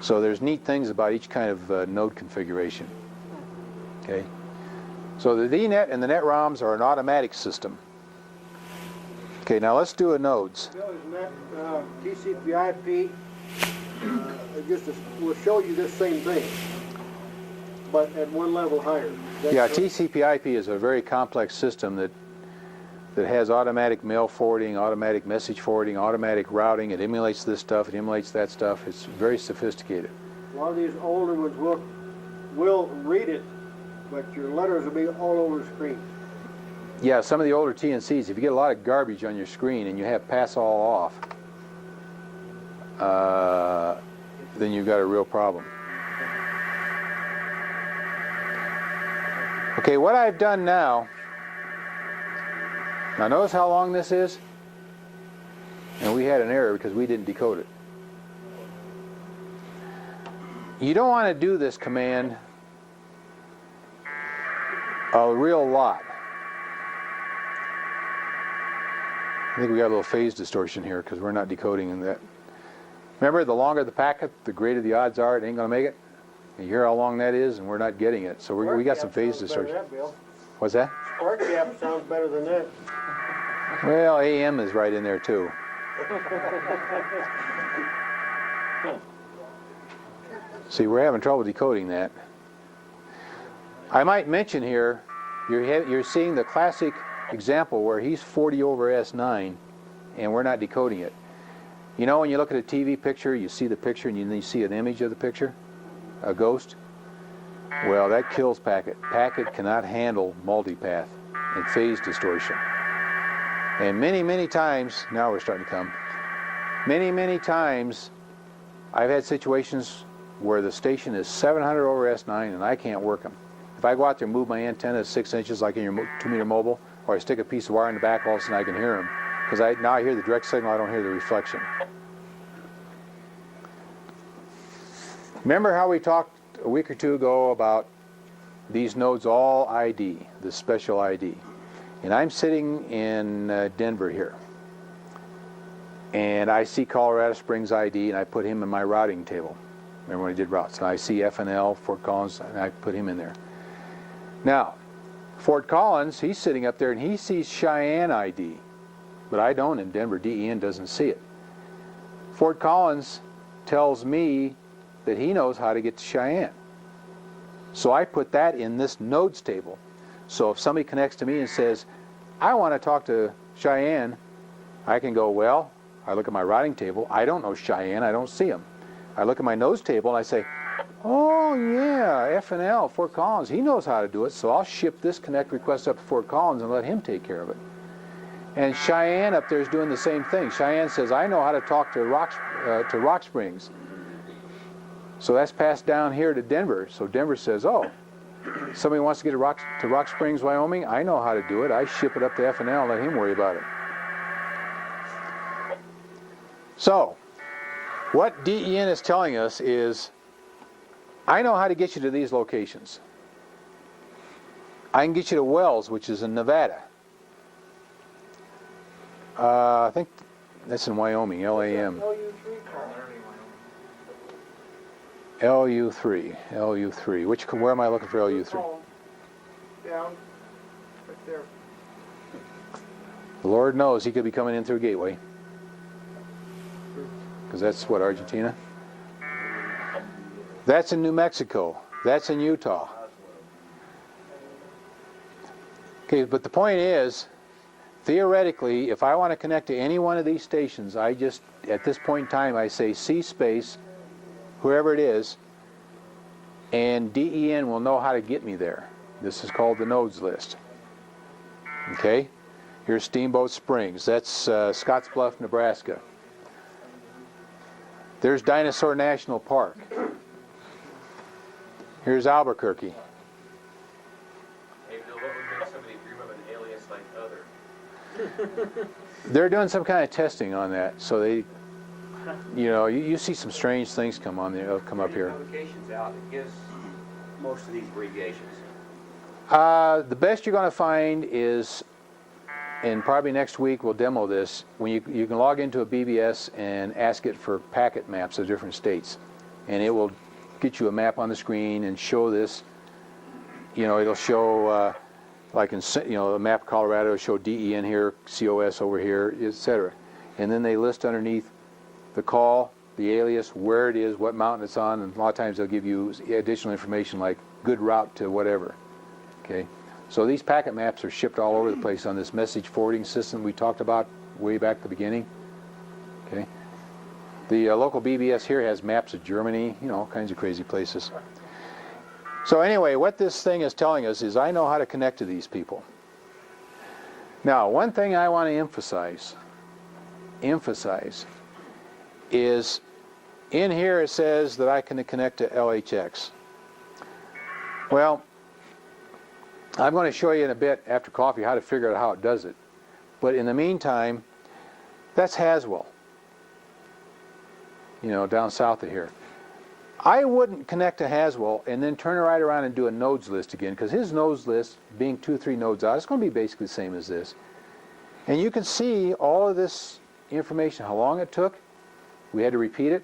So there's neat things about each kind of node configuration. Okay. So the DNet and the NetROMs are an automatic system. Okay, now let's do a nodes. Bill, isn't that TCP/IP? Will show you this same thing, but at one level higher. Yeah, TCP/IP is a very complex system that has automatic mail forwarding, automatic message forwarding, automatic routing. It emulates this stuff, it emulates that stuff. It's very sophisticated. A lot of these older ones will read it, but your letters will be all over the screen. Yeah, some of the older TNCs, if you get a lot of garbage on your screen and you have pass all off, then you've got a real problem. Okay, what I've done now notice how long this is? And we had an error because we didn't decode it. You don't want to do this command a real lot. I think we got a little phase distortion here because we're not decoding in that. Remember, the longer the packet, the greater the odds are it ain't going to make it. You hear how long that is, and we're not getting it. So we got some phase distortion. What's that? Spark gap sounds better than that. Well, AM is right in there too. See, we're having trouble decoding that. I might mention here, you're seeing the classic example where he's 40 over S9 and we're not decoding it. You know, when you look at a TV picture, you see the picture and then you see an image of the picture, a ghost. Well, that kills Packet. Packet cannot handle multipath and phase distortion. And many, many times, now we're starting to come, many, many times I've had situations where the station is 700 over S9 and I can't work them. If I go out there and move my antenna 6 inches like in your 2-meter mobile, or I stick a piece of wire in the back, all of a sudden I can hear them. Because now I hear the direct signal, I don't hear the reflection. Remember how we talked a week or two ago about these nodes all ID, the special ID. And I'm sitting in Denver here. And I see Colorado Springs ID and I put him in my routing table. Remember when I did routes? And I see FNL, Fort Collins, and I put him in there. Now, Fort Collins, he's sitting up there and he sees Cheyenne ID. But I don't, and Denver DEN doesn't see it. Fort Collins tells me that he knows how to get to Cheyenne. So I put that in this nodes table. So if somebody connects to me and says, I want to talk to Cheyenne, I can go, well, I look at my routing table, I don't know Cheyenne, I don't see him. I look at my nodes table and I say, oh yeah, FNL, Fort Collins, he knows how to do it, so I'll ship this connect request up to Fort Collins and let him take care of it. And Cheyenne up there is doing the same thing. Cheyenne says, I know how to talk to Rock Springs. So that's passed down here to Denver. So Denver says, oh, somebody wants to get to Rock Springs, Wyoming, I know how to do it. I ship it up to FNL and let him worry about it. So, what DEN is telling us is, I know how to get you to these locations. I can get you to Wells, which is in Nevada. I think that's in Wyoming, LAM. LU3, LU3. Where am I looking for LU3? Down, right there. The Lord knows he could be coming in through Gateway. Because that's what, Argentina? That's in New Mexico. That's in Utah. Okay, but the point is, theoretically, if I want to connect to any one of these stations, I just, at this point in time, I say C space, whoever it is, and DEN will know how to get me there. This is called the nodes list. Okay? Here's Steamboat Springs. That's Scottsbluff, Nebraska. There's Dinosaur National Park. Here's Albuquerque. Hey, Bill, what would make somebody dream of an alias like other? They're doing some kind of testing on that, so they, you know, you see some strange things come up here. Publications out that gives most of these abbreviations. The best you're going to find is, and probably next week we'll demo this, when you can log into a BBS and ask it for packet maps of different states, and it will get you a map on the screen and show this. You know, it'll show like in, you know, a map of Colorado, it'll show DEN here, COS over here, etc. And then they list underneath the call, the alias, where it is, what mountain it's on, and a lot of times they'll give you additional information like good route to whatever. Okay, so these packet maps are shipped all over the place on this message forwarding system we talked about way back at the beginning. Okay, the local BBS here has maps of Germany, you know, all kinds of crazy places. So anyway, what this thing is telling us is I know how to connect to these people. Now, one thing I want to emphasize is in here it says that I can connect to LHX. Well, I'm going to show you in a bit after coffee how to figure out how it does it. But in the meantime, that's Haswell, you know, down south of here. I wouldn't connect to Haswell and then turn right around and do a nodes list again, because his nodes list, being 2 or 3 nodes out, it's going to be basically the same as this. And you can see all of this information, how long it took. We had to repeat it.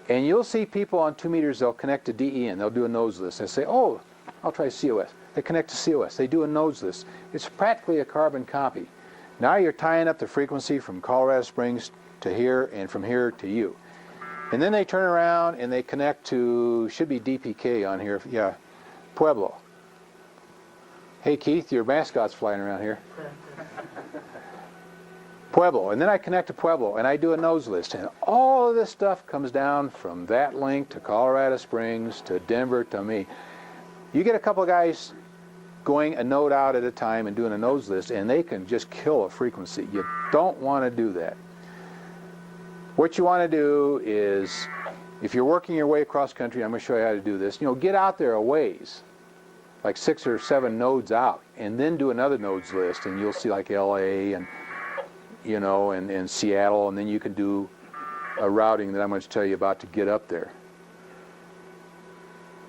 And you'll see people on 2 meters, they'll connect to DEN. They'll do a nodes list. They say, oh, I'll try COS. They connect to COS. They do a nodes list. It's practically a carbon copy. Now you're tying up the frequency from Colorado Springs to here and from here to you. And then they turn around and they connect to, should be DPK on here, yeah, Pueblo. Hey Keith, your mascot's flying around here. Pueblo, and then I connect to Pueblo and I do a nodes list, and all of this stuff comes down from that link to Colorado Springs to Denver to me. You get a couple of guys going a node out at a time and doing a nodes list, and they can just kill a frequency. You don't want to do that. What you want to do is, if you're working your way across country, I'm going to show you how to do this, you know, get out there a ways, like 6 or 7 nodes out, and then do another nodes list, and you'll see like LA and, you know, and Seattle, and then you can do a routing that I'm going to tell you about to get up there.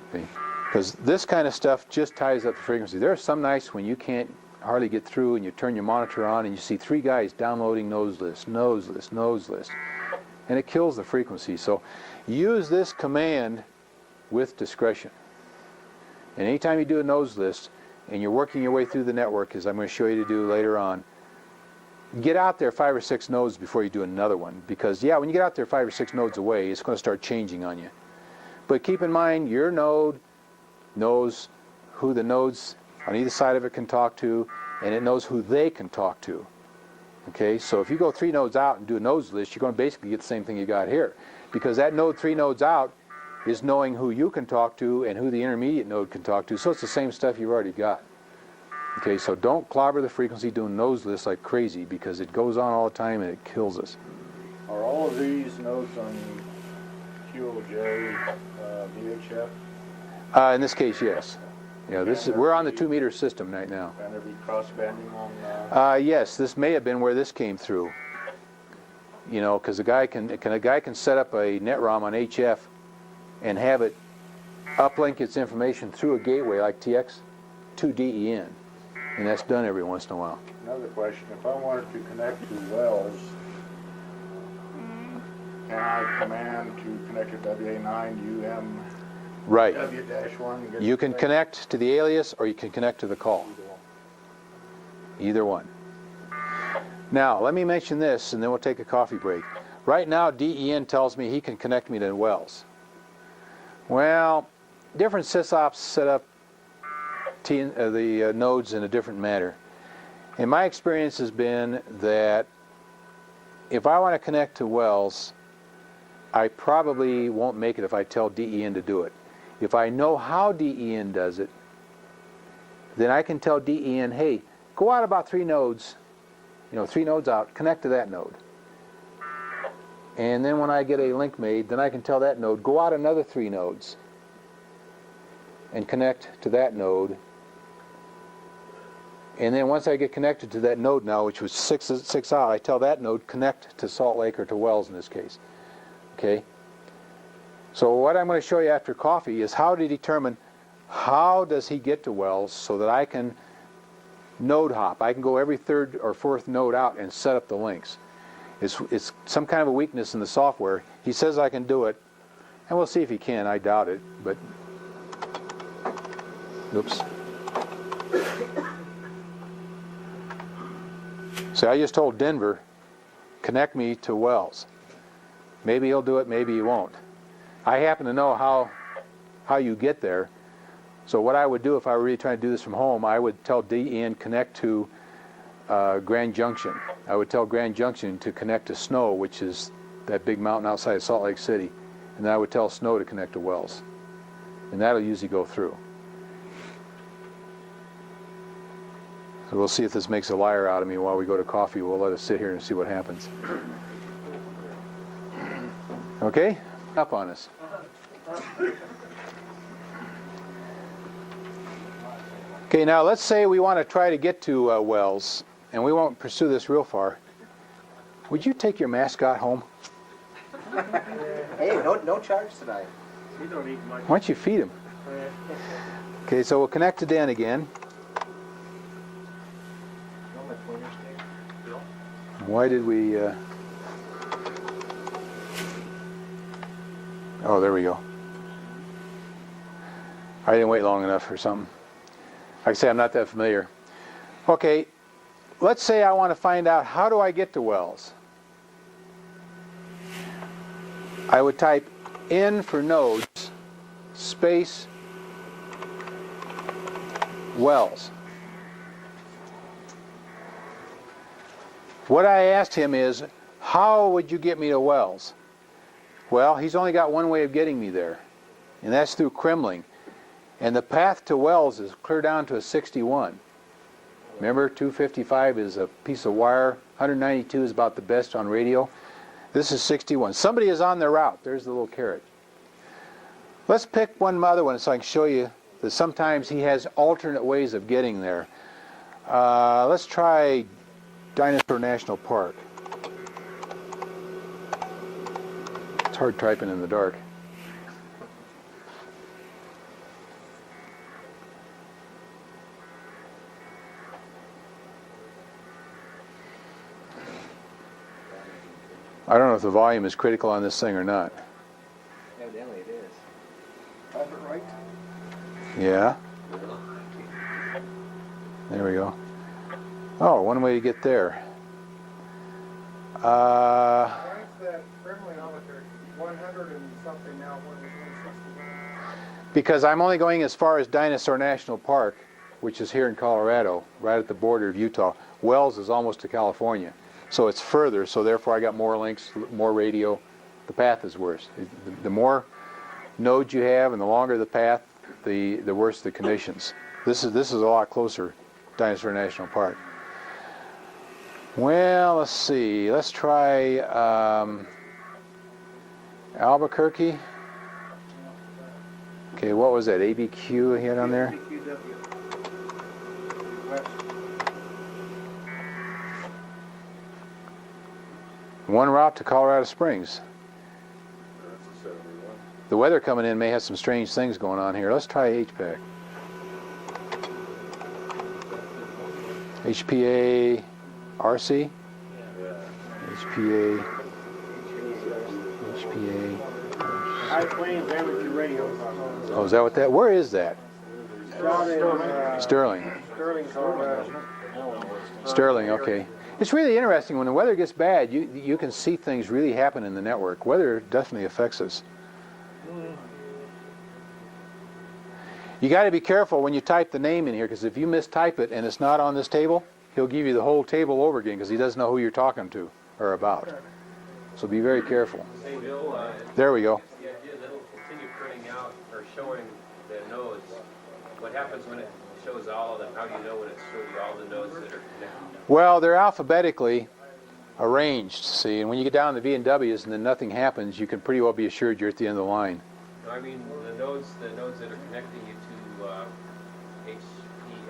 Okay. Because this kind of stuff just ties up the frequency. There are some nights when you can't hardly get through and you turn your monitor on and you see 3 guys downloading nodes list, nodes list, nodes list. And it kills the frequency. So use this command with discretion. And anytime you do a nodes list and you're working your way through the network, as I'm going to show you to do later on, get out there 5 or 6 nodes before you do another one. Because, yeah, when you get out there 5 or 6 nodes away, it's going to start changing on you. But keep in mind, your node knows who the nodes on either side of it can talk to, and it knows who they can talk to. Okay, so if you go 3 nodes out and do a nodes list, you're going to basically get the same thing you got here. Because that node 3 nodes out is knowing who you can talk to and who the intermediate node can talk to. So it's the same stuff you've already got. Okay, so don't clobber the frequency doing nodes lists like crazy, because it goes on all the time and it kills us. Are all of these nodes on QOJ VHF? In this case, yes. Yeah, this is, we're on the 2 meter system right now. Can there be cross-banding on Yes, this may have been where this came through. You know, because a guy can set up a NetROM on HF and have it uplink its information through a gateway like TX to DEN, and that's done every once in a while. Another question: if I wanted to connect to Wells, can I command to connect to WA9 Right. W-1? You can connect to the alias or you can connect to the call. Either one. Now, let me mention this and then we'll take a coffee break. Right now, DEN tells me he can connect me to Wells. Well, different sysops set up the nodes in a different manner. And my experience has been that if I want to connect to wells, I probably won't make it if I tell DEN to do it. If I know how DEN does it, then I can tell DEN, hey, go out about 3 nodes, 3 nodes out, connect to that node. And then when I get a link made, then I can tell that node, go out another 3 nodes and connect to that node. And then once I get connected to that node now, which was 6 out, I tell that node, connect to Salt Lake or to Wells in this case. Okay? So what I'm going to show you after coffee is how to determine how does he get to Wells so that I can node hop. I can go every 3rd or 4th node out and set up the links. It's some kind of a weakness in the software. He says I can do it, and we'll see if he can. I doubt it, but oops. See, I just told Denver, connect me to Wells. Maybe he'll do it, maybe he won't. I happen to know how you get there. So what I would do if I were really trying to do this from home, I would tell DEN connect to Grand Junction. I would tell Grand Junction to connect to Snow, which is that big mountain outside of Salt Lake City. And then I would tell Snow to connect to Wells. And that'll usually go through. So we'll see if this makes a liar out of me while we go to coffee. We'll let us sit here and see what happens. Okay? Up on us. Okay, now let's say we want to try to get to Wells, and we won't pursue this real far. Would you take your mascot home? Hey, no charge tonight. You don't eat much. Why don't you feed him? Okay, so we'll connect to Dan again. Why did we... Oh, there we go. I didn't wait long enough or something. Like I say, I'm not that familiar. Okay, let's say I want to find out how do I get to Wells. I would type N for nodes, space, Wells. What I asked him is, how would you get me to Wells? Well, he's only got one way of getting me there, and that's through Kremling. And the path to Wells is clear down to a 61. Remember, 255 is a piece of wire. 192 is about the best on radio. This is 61. Somebody is on their route. There's the little carrot. Let's pick one other one so I can show you that sometimes he has alternate ways of getting there. Let's try Dinosaur National Park. It's hard typing in the dark. I don't know if the volume is critical on this thing or not. Evidently it is. Have it right? Yeah. There we go. Oh, one way to get there. Why is that Kremlinometer 100 and something now, when it was 161? Because I'm only going as far as Dinosaur National Park, which is here in Colorado, right at the border of Utah. Wells is almost to California. So it's further, so therefore I got more links, more radio. The path is worse. The more nodes you have and the longer the path, the worse the conditions. This is a lot closer, Dinosaur National Park. Well, let's see. Let's try Albuquerque. Okay, what was that? ABQ he had on there? One route to Colorado Springs. The weather coming in may have some strange things going on here. Let's try HPAC. HPA RC? HPA. High Plains Amateur Radio. Oh, is that what that? Where is that? Sterling. Sterling. Sterling. Sterling, okay. It's really interesting. When the weather gets bad, you can see things really happen in the network. Weather definitely affects us. You got to be careful when you type the name in here, because if you mistype it and it's not on this table, he'll give you the whole table over again because he doesn't know who you're talking to or about. So be very careful. Hey, Bill, There we go. the idea that it'll continue printing out or showing the nodes. What happens when it shows all of them? How do you know when it shows you all the nodes that are connected? Well, they're alphabetically arranged, see, and when you get down to the V and W's and then nothing happens, you can pretty well be assured you're at the end of the line. No, I mean the nodes that are connecting you to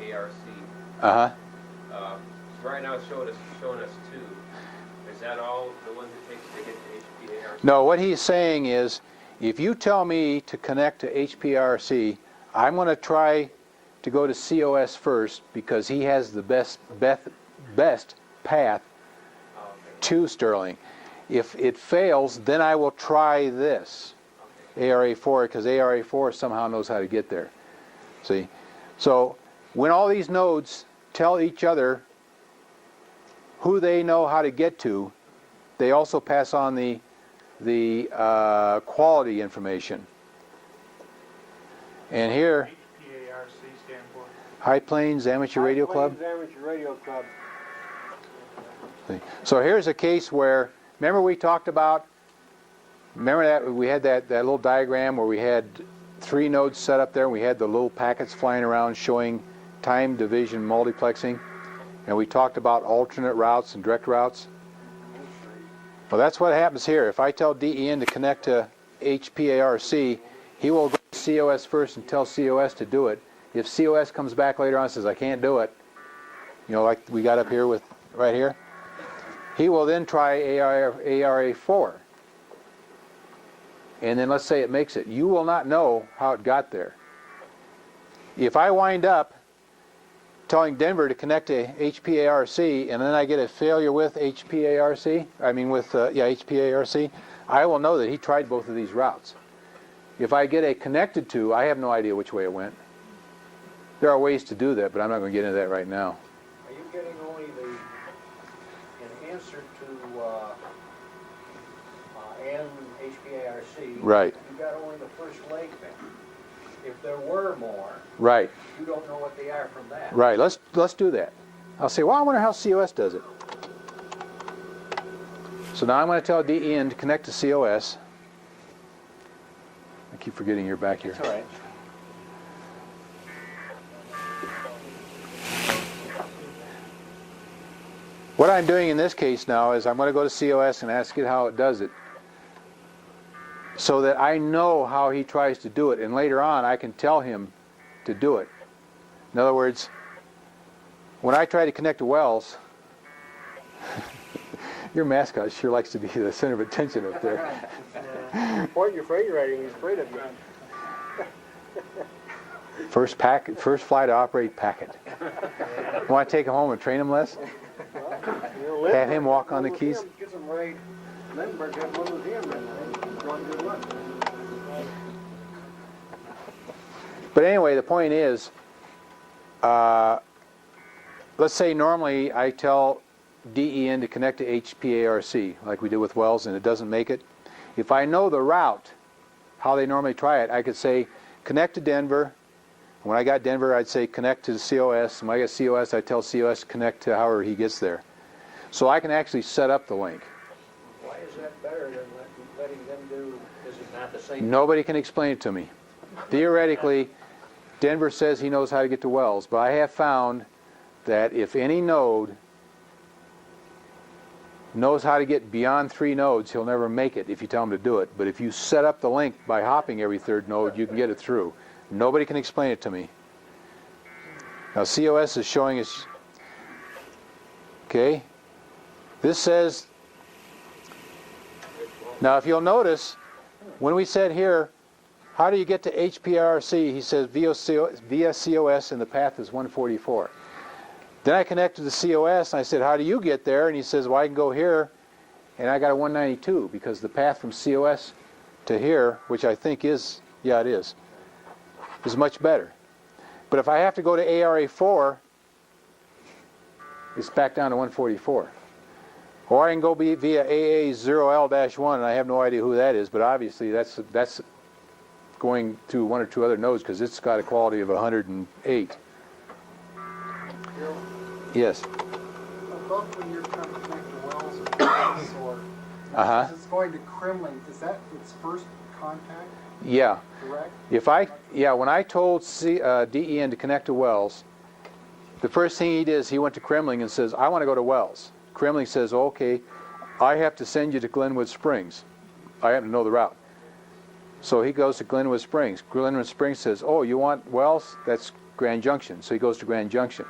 HPARC. Uh-huh. Right now it's showing us 2. Is that all the ones it takes to get to HPARC? No, what he's saying is, if you tell me to connect to HPRC, I'm going to try to go to COS first because he has the best path to Sterling. If it fails, then I will try this, ARA4, because ARA4 somehow knows how to get there. See? So when all these nodes tell each other who they know how to get to, they also pass on the quality information. And here, HPARC stand for? High Plains Amateur Radio Club. Amateur Radio Club. So here's a case where, remember we talked about, remember that we had that little diagram where we had 3 nodes set up there and we had the little packets flying around showing time division multiplexing, and we talked about alternate routes and direct routes. Well, that's what happens here. If I tell DEN to connect to HPARC, he will go to COS first and tell COS to do it. If COS comes back later on and says, I can't do it, you know, like we got up here with, right here, he will then try ARA4. And then let's say it makes it. You will not know how it got there. If I wind up telling Denver to connect to HPARC and then I get a failure with HPARC, HPARC, I will know that he tried both of these routes. If I get a connected to, I have no idea which way it went. There are ways to do that, but I'm not going to get into that right now. Are you getting only an answer to HPARC? Right. You got only the first leg then. If there were more, Right. you don't know what they are from that. Right. Let's do that. I'll say, well, I wonder how COS does it. So now I'm going to tell DEN to connect to COS. I keep forgetting you're back here. That's all right. What I'm doing in this case now is I'm going to go to COS and ask it how it does it, so that I know how he tries to do it, and later on I can tell him to do it. In other words, when I try to connect to Wells, your mascot sure likes to be the center of attention up there. Report your freight rating, he's afraid of you. First fly to operate Packet. Want to take him home and train him less? Have him walk on the keys? Get some right. Lindbergh had one with him, and brought good luck. But anyway, the point is, let's say normally I tell DEN to connect to HPARC, like we did with Wells, and it doesn't make it. If I know the route, how they normally try it, I could say connect to Denver. When I got Denver, I'd say connect to the COS. When I get COS, I tell COS to connect to however he gets there. So I can actually set up the link. Why is that better than letting them do, is it not the same? Nobody can explain it to me. Theoretically, Denver says he knows how to get to Wells, but I have found that if any node knows how to get beyond 3 nodes, he'll never make it if you tell him to do it. But if you set up the link by hopping every 3rd node, you can get it through. Nobody can explain it to me. Now COS is showing us, okay, this says, now if you'll notice, when we said here, how do you get to HPRC? He says via COS and the path is 144. Then I connected to the COS and I said, how do you get there? And he says, well, I can go here, and I got a 192 because the path from COS to here, which I think is, yeah, it is much better. But if I have to go to ARA4, it's back down to 144. Or I can go via AA0L-1, and I have no idea who that is, but obviously that's going to one or two other nodes because it's got a quality of 108. Bill, Yes. above when you're trying to connect to wells or gas or Uh-huh. it's going to Kremling, is that its first contact, Yeah. correct? When I told DEN to connect to Wells, the first thing he did is he went to Kremling and says, I want to go to Wells. Kremling says, okay, I have to send you to Glenwood Springs. I happen to know the route. So he goes to Glenwood Springs. Glenwood Springs says, oh, you want Wells? That's Grand Junction. So he goes to Grand Junction.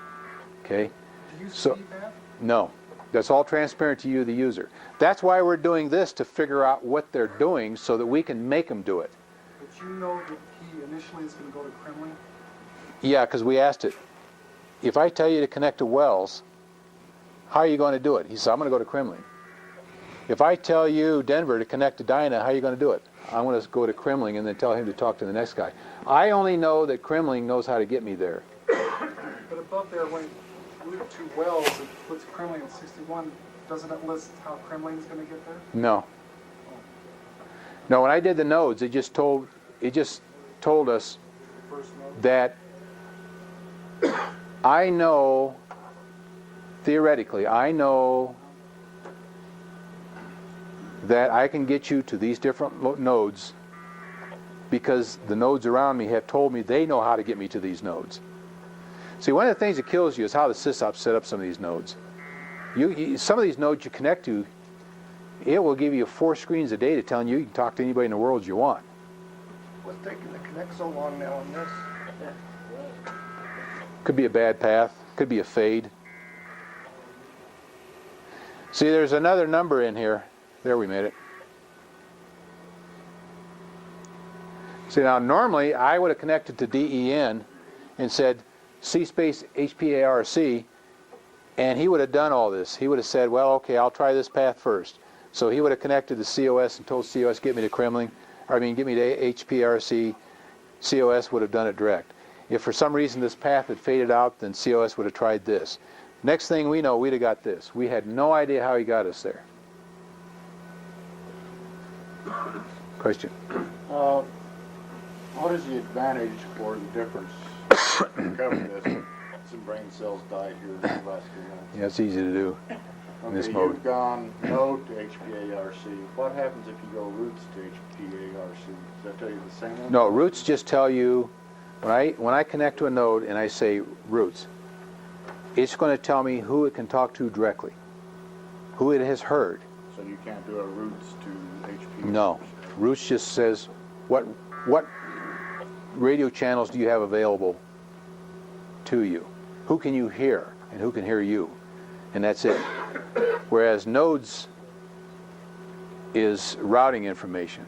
Okay? Do you So- see that? No. That's all transparent to you, the user. That's why we're doing this, to figure out what they're doing so that we can make them do it. But you know that he initially is going to go to Kremling? Yeah, because we asked it. If I tell you to connect to Wells, how are you going to do it? He said, I'm going to go to Kremling. If I tell you, Denver, to connect to Dinah, how are you going to do it? I'm going to go to Kremling and then tell him to talk to the next guy. I only know that Kremling knows how to get me there. But above there, when Route 2 Wells, it puts Kremling at 61, doesn't it list how Kremling's going to get there? No. No, when I did the nodes, it just told us First node? that I know, theoretically, I know that I can get you to these different nodes because the nodes around me have told me they know how to get me to these nodes. See, one of the things that kills you is how the sysop set up some of these nodes. Some of these nodes you connect to, it will give you 4 screens of data telling you can talk to anybody in the world you want. What's taking to connect so long now on this? Could be a bad path, could be a fade. See, there's another number in here. There, we made it. See, now normally I would have connected to DEN and said C space HPARC, and he would have done all this. He would have said, well, okay, I'll try this path first. So he would have connected to COS and told COS, get me to Kremling, get me to HPRC. COS would have done it direct. If for some reason this path had faded out, then COS would have tried this. Next thing we know, we'd have got this. We had no idea how he got us there. Question? What is the advantage or the difference in covering this? Some brain cells die here in the last few minutes. Yeah, it's easy to do in this Okay, mode. you've gone node to HPARC. What happens if you go roots to HPARC? Does that tell you the same one? No, roots just tell you, when I connect to a node and I say roots, it's going to tell me who it can talk to directly, who it has heard. So you can't do a roots to HPARC? No, roots just says what radio channels do you have available to you? Who can you hear and who can hear you? And that's it. Whereas nodes is routing information.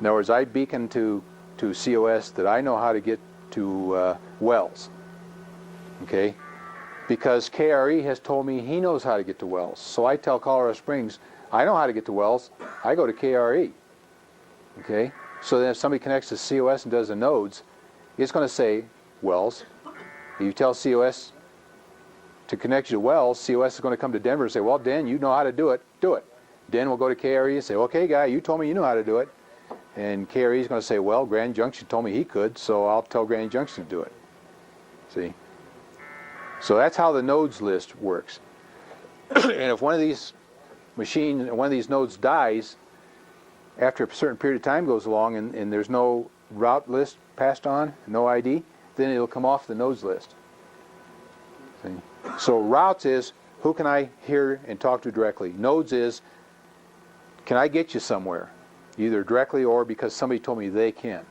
In other words, I beacon to COS that I know how to get to Wells. Okay? Because KRE has told me he knows how to get to Wells. So I tell Colorado Springs, I know how to get to Wells. I go to KRE. Okay? So then if somebody connects to COS and does the nodes, it's going to say Wells. If you tell COS to connect you to Wells, COS is going to come to Denver and say, well, Den, you know how to do it. Do it. Den will go to KRE and say, okay, guy, you told me you knew how to do it. And KRE is going to say, well, Grand Junction told me he could, so I'll tell Grand Junction to do it. See? So that's how the nodes list works. And if one of these nodes dies, after a certain period of time goes along and there's no route list passed on, no ID, then it'll come off the nodes list. See? So routes is, who can I hear and talk to directly? Nodes is, can I get you somewhere? Either directly or because somebody told me they can.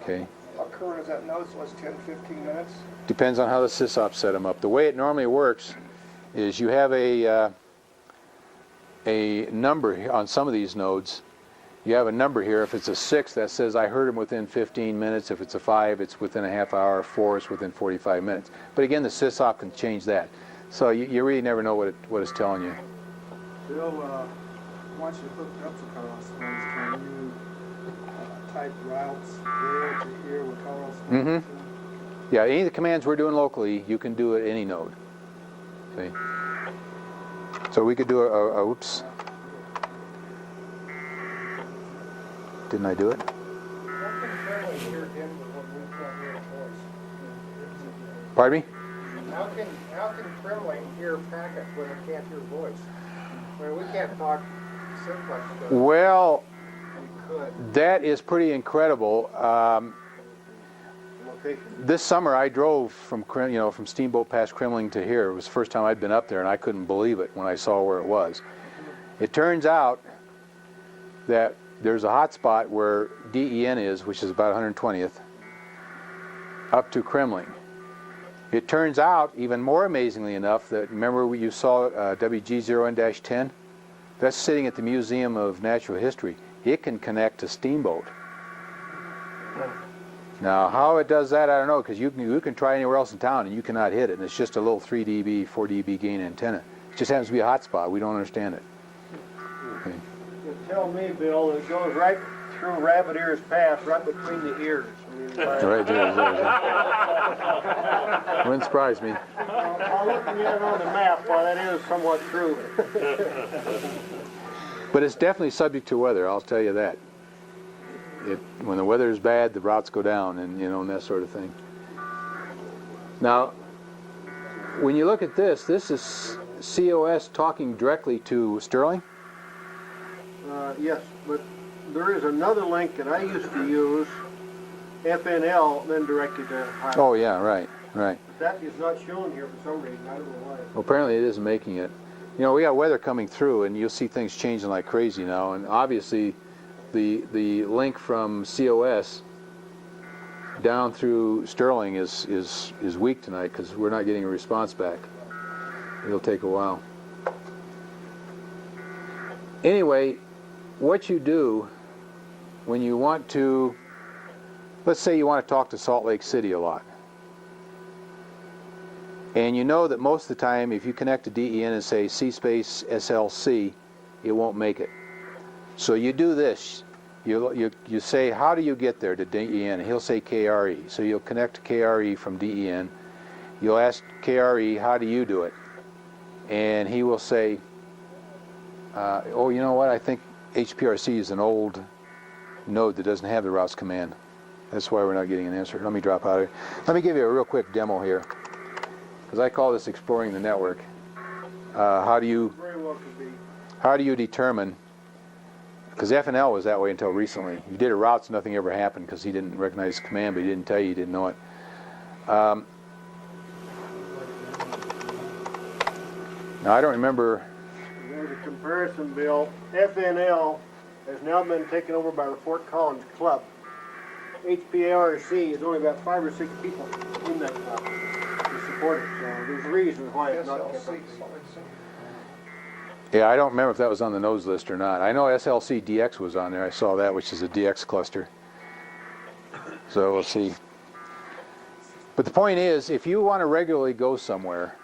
Okay? How current is that node? So it's 10, 15 minutes? Depends on how the sysop set them up. The way it normally works is you have a number on some of these nodes. You have a number here. If it's a 6, that says I heard him within 15 minutes. If it's a 5, it's within a half hour. 4, it's within 45 minutes. But again, the sysop can change that. So you really never know what it's telling you. Bill, once you hook up to Colorado Springs, can you type routes there to here with Colorado Springs? Yeah, any of the commands we're doing locally, you can do at any node. See? So we could do oops. Didn't I do it? they hear him when we can't hear his voice? Pardon me? How can Kremling hear Packet when they can't hear voice? I mean, we can't talk simplex, but Well, we could. that is pretty incredible. This summer I drove from from Steamboat past Kremling to here. It was the first time I'd been up there, and I couldn't believe it when I saw where it was. It turns out that there's a hot spot where DEN is, which is about 120th, up to Kremling. It turns out, even more amazingly enough, that remember you saw WG0N-10? That's sitting at the Museum of Natural History. It can connect to Steamboat. Now, how it does that, I don't know, because you can try anywhere else in town and you cannot hit it, and it's just a little 3 dB, 4 dB gain antenna. It just happens to be a hot spot. We don't understand it. Okay. You tell me, Bill, it goes right through Rabbit Ears Pass, right between the ears. Right there. Wouldn't surprise me. I'm looking at it on the map, while that is somewhat true. But it's definitely subject to weather, I'll tell you that. When the weather is bad, the routes go down, and and that sort of thing. Now, when you look at this is COS talking directly to Sterling. Yes, but there is another link that I used to use, FNL, then directed to high. Oh yeah, right. That is not shown here for some reason. I don't know why. Well, apparently it isn't making it. We got weather coming through, and you'll see things changing like crazy now. And obviously, the link from COS down through Sterling is weak tonight because we're not getting a response back. It'll take a while. Anyway, what you do when you want to, let's say you want to talk to Salt Lake City a lot. And you know that most of the time, if you connect to DEN and say C-space SLC, it won't make it. So you do this. You say, how do you get there to DEN? He'll say KRE. So you'll connect to KRE from DEN. You'll ask KRE, how do you do it? And he will say, oh, you know what? I think HPRC is an old node that doesn't have the routes command. That's why we're not getting an answer. Let me drop out of here. Let me give you a real quick demo here, because I call this exploring the network. How do you determine? Because FNL was that way until recently. You did a routes, nothing ever happened because he didn't recognize the command, but he didn't tell you, he didn't know it. Now I don't remember. There's a comparison, Bill. FNL has now been taken over by the Fort Collins Club. HPARC is only about 5 or 6 people in that club to support it. So there's reasons why it's not kept up. Yeah, I don't remember if that was on the nose list or not. I know SLC DX was on there. I saw that, which is a DX cluster. So we'll see. But the point is, if you want to regularly go somewhere,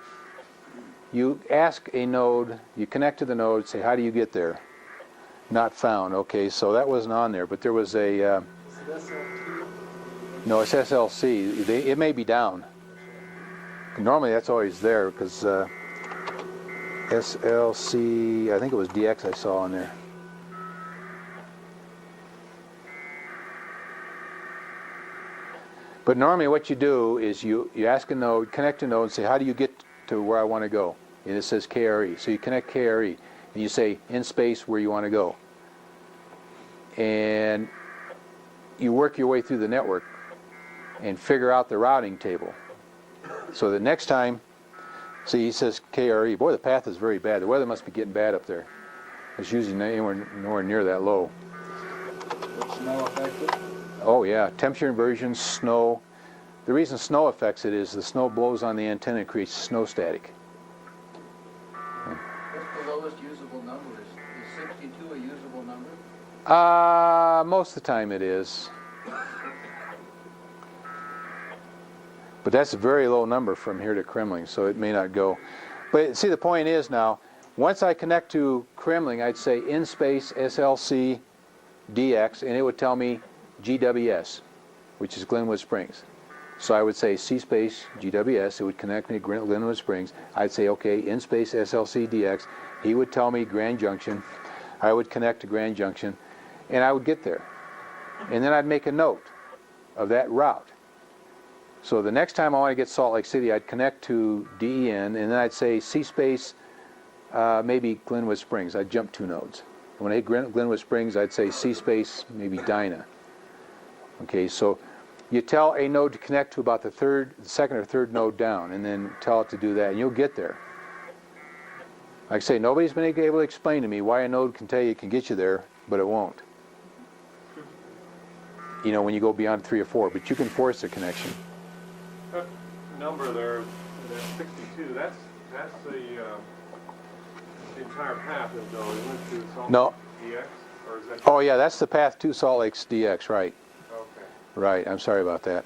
you ask a node, you connect to the node, say, how do you get there? Not found. Okay, so that wasn't on there, but there was a... no, it's SLC. It may be down. Normally that's always there, because SLC, I think it was DX I saw on there. But normally what you do is you ask a node, connect a node, and say, how do you get to where I want to go? And it says KRE. So you connect KRE, and you say, in space, where you want to go. And you work your way through the network and figure out the routing table. So the next time, see, he says KRE. Boy, the path is very bad. The weather must be getting bad up there. It's usually nowhere near that low. Snow affected? Oh yeah, temperature inversion, snow. The reason snow affects it is the snow blows on the antenna and creates snow static. What's the lowest usable number? Is 62 a usable number? Most of the time it is. But that's a very low number from here to Kremling, so it may not go. But see, the point is now, once I connect to Kremling, I'd say in space SLC DX, and it would tell me GWS, which is Glenwood Springs. So I would say C space GWS, it would connect me to Glenwood Springs. I'd say, okay, in space SLC DX. He would tell me Grand Junction. I would connect to Grand Junction, and I would get there. And then I'd make a note. of that route. So the next time I want to get Salt Lake City, I'd connect to DEN, and then I'd say C-space, maybe Glenwood Springs. I'd jump 2 nodes. When I hit Glenwood Springs, I'd say C-space, maybe Dinah. Okay, so you tell a node to connect to about the second or third node down, and then tell it to do that, and you'll get there. Like I say, nobody's been able to explain to me why a node can tell you it can get you there, but it won't. You know, when you go beyond 3 or 4, but you can force a connection. That number there, that 62, that's the entire path, though, isn't it, to Salt No. Lake DX? Or is that Oh yeah, that's the path to Salt Lake's DX, right. okay. Right, I'm sorry about that.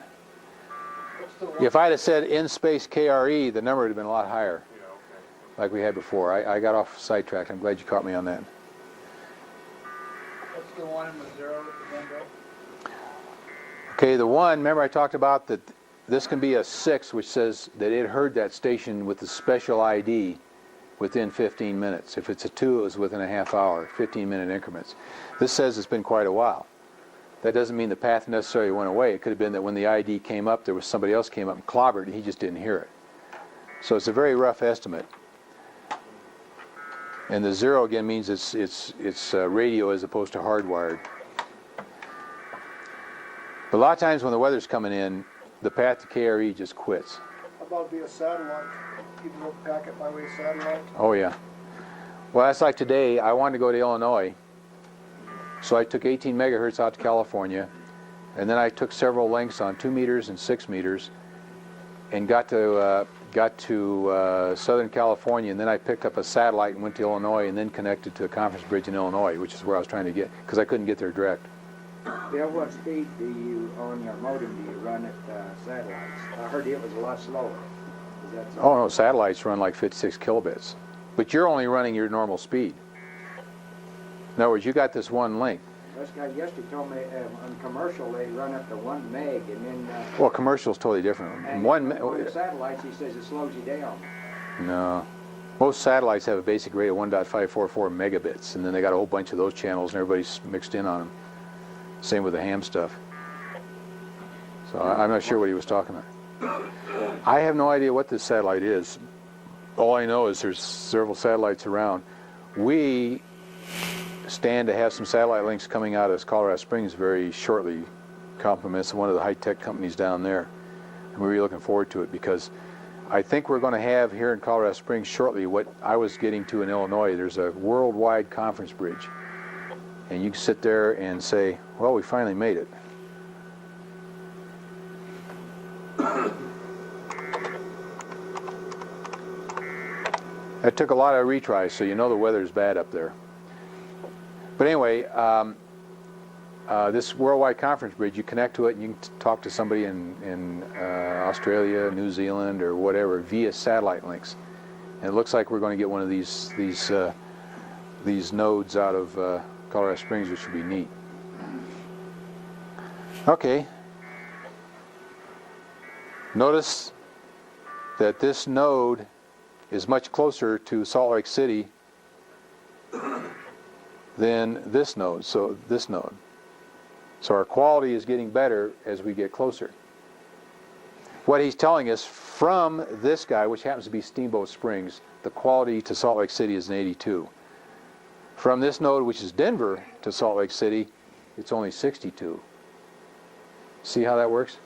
If I'd have said in space KRE, the number would have been a lot higher, Yeah, okay. like we had before. I got off sidetracked. I'm glad you caught me on that. What's the one in the 0 again, Bill? Okay, the 1, remember I talked about that this can be a 6, which says that it heard that station with the special ID within 15 minutes. If it's a 2, it was within a half hour, 15-minute increments. This says it's been quite a while. That doesn't mean the path necessarily went away. It could have been that when the ID came up, there was somebody else came up and clobbered, and he just didn't hear it. So it's a very rough estimate. And the 0 again means it's radio as opposed to hardwired. But a lot of times when the weather's coming in, the path to KRE just quits. How about via satellite? Even though packet by way of satellite? Oh yeah. Well, that's like today. I wanted to go to Illinois, so I took 18 megahertz out to California, and then I took several lengths on 2 meters and 6 meters, and got to Southern California, and then I picked up a satellite and went to Illinois, and then connected to a conference bridge in Illinois, which is where I was trying to get, because I couldn't get there direct. Bill, what speed do you, on your modem, do you run at satellites? I heard it was a lot slower. Is that so? Oh no, satellites run like 56 kilobits, but you're only running your normal speed. In other words, you got this one link. This guy yesterday told me on commercial they run up to 1 meg, and then... Well, commercial's totally different. and One, on the satellites, he says it slows you down. no. Most satellites have a basic rate of 1.544 megabits, and then they got a whole bunch of those channels, and everybody's mixed in on them. Same with the ham stuff. So I'm not sure what he was talking about. I have no idea what this satellite is. All I know is there's several satellites around. We stand to have some satellite links coming out of Colorado Springs very shortly. Compliments of one of the high-tech companies down there. And we're really looking forward to it, because I think we're going to have here in Colorado Springs shortly what I was getting to in Illinois. There's a worldwide conference bridge. And you can sit there and say, well, we finally made it. That took a lot of retries, so you know the weather's bad up there. But anyway, this worldwide conference bridge, you connect to it and you can talk to somebody in Australia, New Zealand, or whatever via satellite links. And it looks like we're going to get one of these nodes out of Colorado Springs, which would be neat. Okay. Notice that this node is much closer to Salt Lake City than this node. So our quality is getting better as we get closer. What he's telling us, from this guy, which happens to be Steamboat Springs, the quality to Salt Lake City is an 82. From this node, which is Denver, to Salt Lake City, it's only 62. See how that works?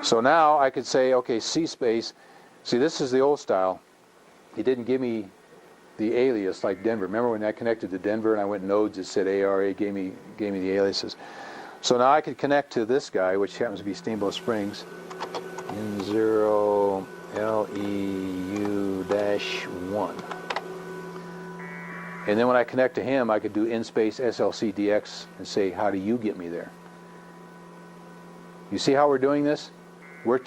So now I could say, okay, C-space. See, this is the old style. It didn't give me the alias like Denver. Remember when I connected to Denver and I went nodes, it said ARA, gave me the aliases. So now I could connect to this guy, which happens to be Steamboat Springs, N0 LEU-1. And then when I connect to him, I could do in-space SLC-DX and say, how do you get me there? You see how we're doing this? We're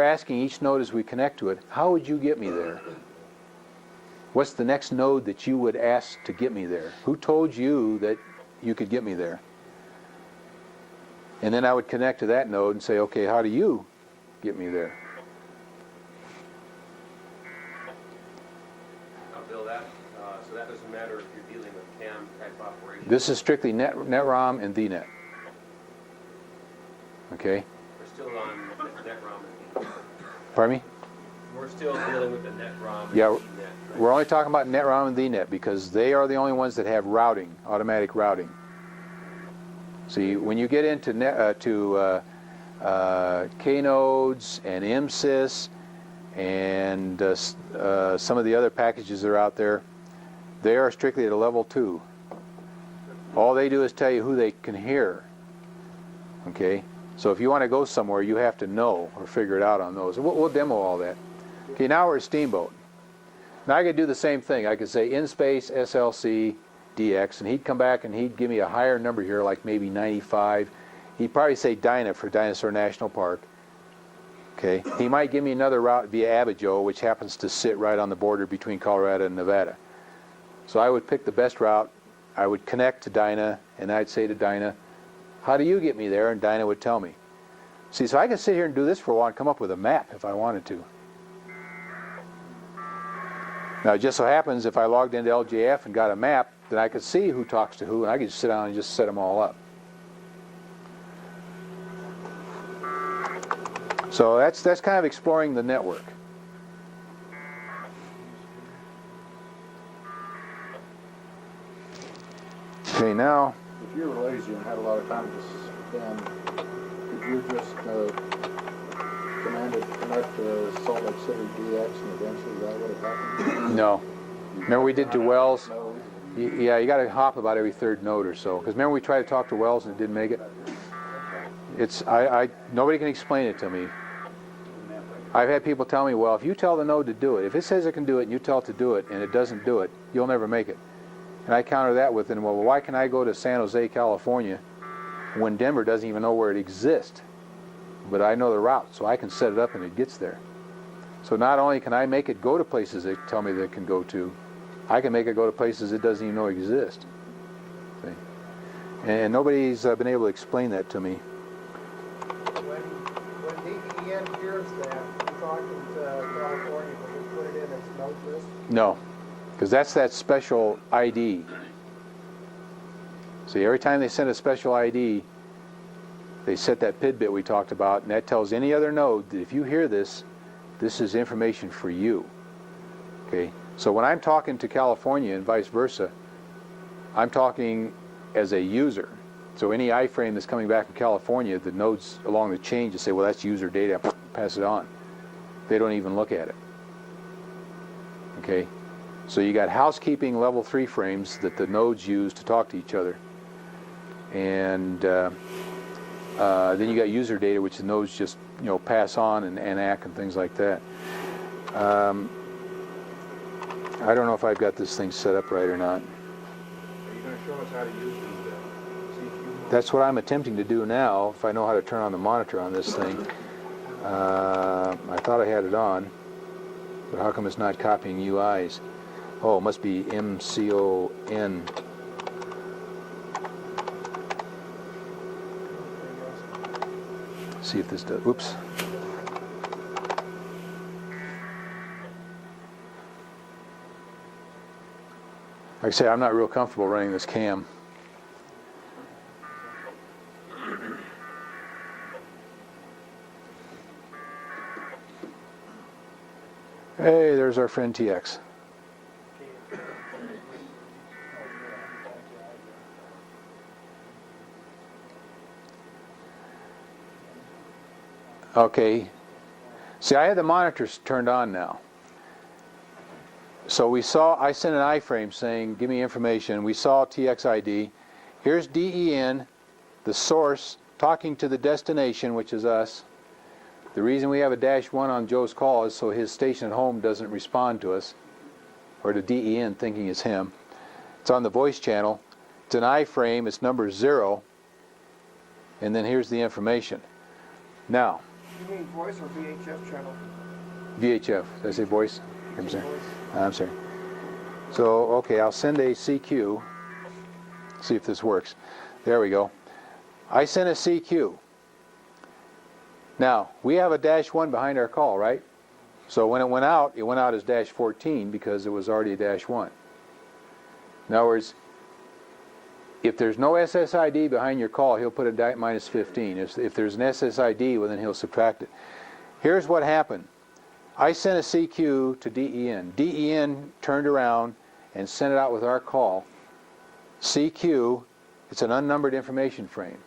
asking each node as we connect to it, how would you get me there? What's the next node that you would ask to get me there? Who told you that you could get me there? And then I would connect to that node and say, okay, how do you get me there? Now, Bill, so that doesn't matter if you're dealing with CAM type operations. This is strictly NetROM and VNet. Okay? We're still on NetROM and DNet. Pardon me? We're still dealing with the NetROM and Yeah, DNet. Right? we're only talking about NetROM and DNet because they are the only ones that have routing, automatic routing. See, when you get into K-nodes and MSys and some of the other packages that are out there, they are strictly at a level 2. All they do is tell you who they can hear. Okay? So if you want to go somewhere, you have to know or figure it out on those. We'll demo all that. Okay, now we're at Steamboat. Now I could do the same thing. I could say in space SLC DX, and he'd come back and he'd give me a higher number here, like maybe 95. He'd probably say Dinah for Dinosaur National Park. Okay, he might give me another route via Abijo, which happens to sit right on the border between Colorado and Nevada. So I would pick the best route. I would connect to Dinah, and I'd say to Dinah, how do you get me there? And Dinah would tell me. See, so I could sit here and do this for a while and come up with a map if I wanted to. Now, it just so happens if I logged into LJF and got a map, then I could see who talks to who, and I could just sit down and just set them all up. So that's kind of exploring the network. Okay, now. If you were lazy and had a lot of time to spend, could you just command it to connect to Salt Lake City DX and eventually that would have happened? No. Remember we did to Wells? Yeah, you got to hop about every third node or so. Because remember we tried to talk to Wells and it didn't make it? It's nobody can explain it to me. I've had people tell me, well, if you tell the node to do it, if it says it can do it and you tell it to do it and it doesn't do it, you'll never make it. And I counter that with, well, why can I go to San Jose, California when Denver doesn't even know where it exists? But I know the route, so I can set it up and it gets there. So not only can I make it go to places they tell me that it can go to, I can make it go to places it doesn't even know exist. See? And nobody's been able to explain that to me. When DEN hears that, talking to California, will it put it in its node list? No, because that's that special ID. See, every time they send a special ID, they set that PID bit we talked about, and that tells any other node that if you hear this, this is information for you. Okay, so when I'm talking to California and vice versa, I'm talking as a user. So any iframe that's coming back from California, the nodes along the chain just say, well, that's user data, pass it on. They don't even look at it. Okay, so you got housekeeping level 3 frames that the nodes use to talk to each other. And then you got user data, which the nodes just pass on and ACK and things like that. I don't know if I've got this thing set up right or not. Are you going to show us how to use the CQ? That's what I'm attempting to do now, if I know how to turn on the monitor on this thing. I thought I had it on, but how come it's not copying UIs? Oh, it must be MCON. See if this does. Oops. Like I say, I'm not real comfortable running this cam. Hey, there's our friend TX. Okay. See, I had the monitors turned on now. So I sent an iframe saying, give me information. We saw TXID. Here's DEN, the source, talking to the destination, which is us. The reason we have a -1 on Joe's call is so his station at home doesn't respond to us, or to DEN thinking it's him. It's on the voice channel. It's an iframe. It's number 0. And then here's the information. Now, You mean voice or VHF channel? VHF. Did I say voice? I'm sorry. Voice. I'm sorry. So, okay, I'll send a CQ. See if this works. There we go. I sent a CQ. Now, we have a -1 behind our call, right? So when it went out as -14 because it was already a -1. In other words, If there's no SSID behind your call, he'll put a minus 15. If there's an SSID, well, then he'll subtract it. Here's what happened. I sent a CQ to DEN. DEN turned around and sent it out with our call. CQ, it's an unnumbered information frame.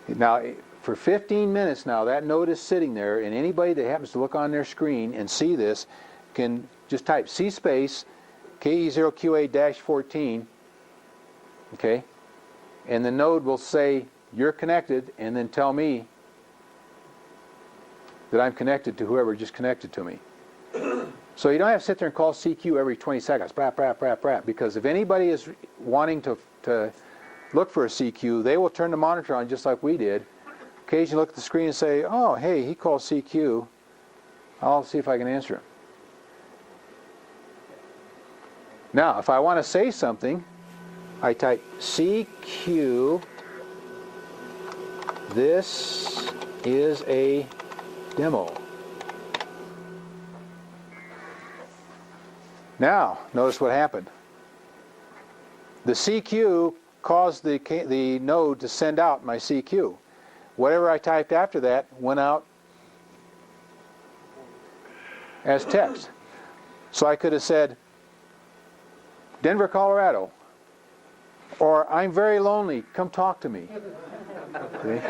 Now, for 15 minutes now, that node is sitting there, and anybody that happens to look on their screen and see this can just type C space KE0QA-14, okay, and the node will say you're connected, and then tell me that I'm connected to whoever just connected to me. So you don't have to sit there and call CQ every 20 seconds, brap, brap, brap, brap, because if anybody is wanting to look for a CQ, they will turn the monitor on just like we did. Occasionally look at the screen and say, oh, hey, he called CQ. I'll see if I can answer him. Now, if I want to say something, I type CQ, this is a demo. Now, notice what happened. The CQ caused the node to send out my CQ. Whatever I typed after that went out as text. So I could have said, Denver, Colorado, or I'm very lonely, come talk to me. See?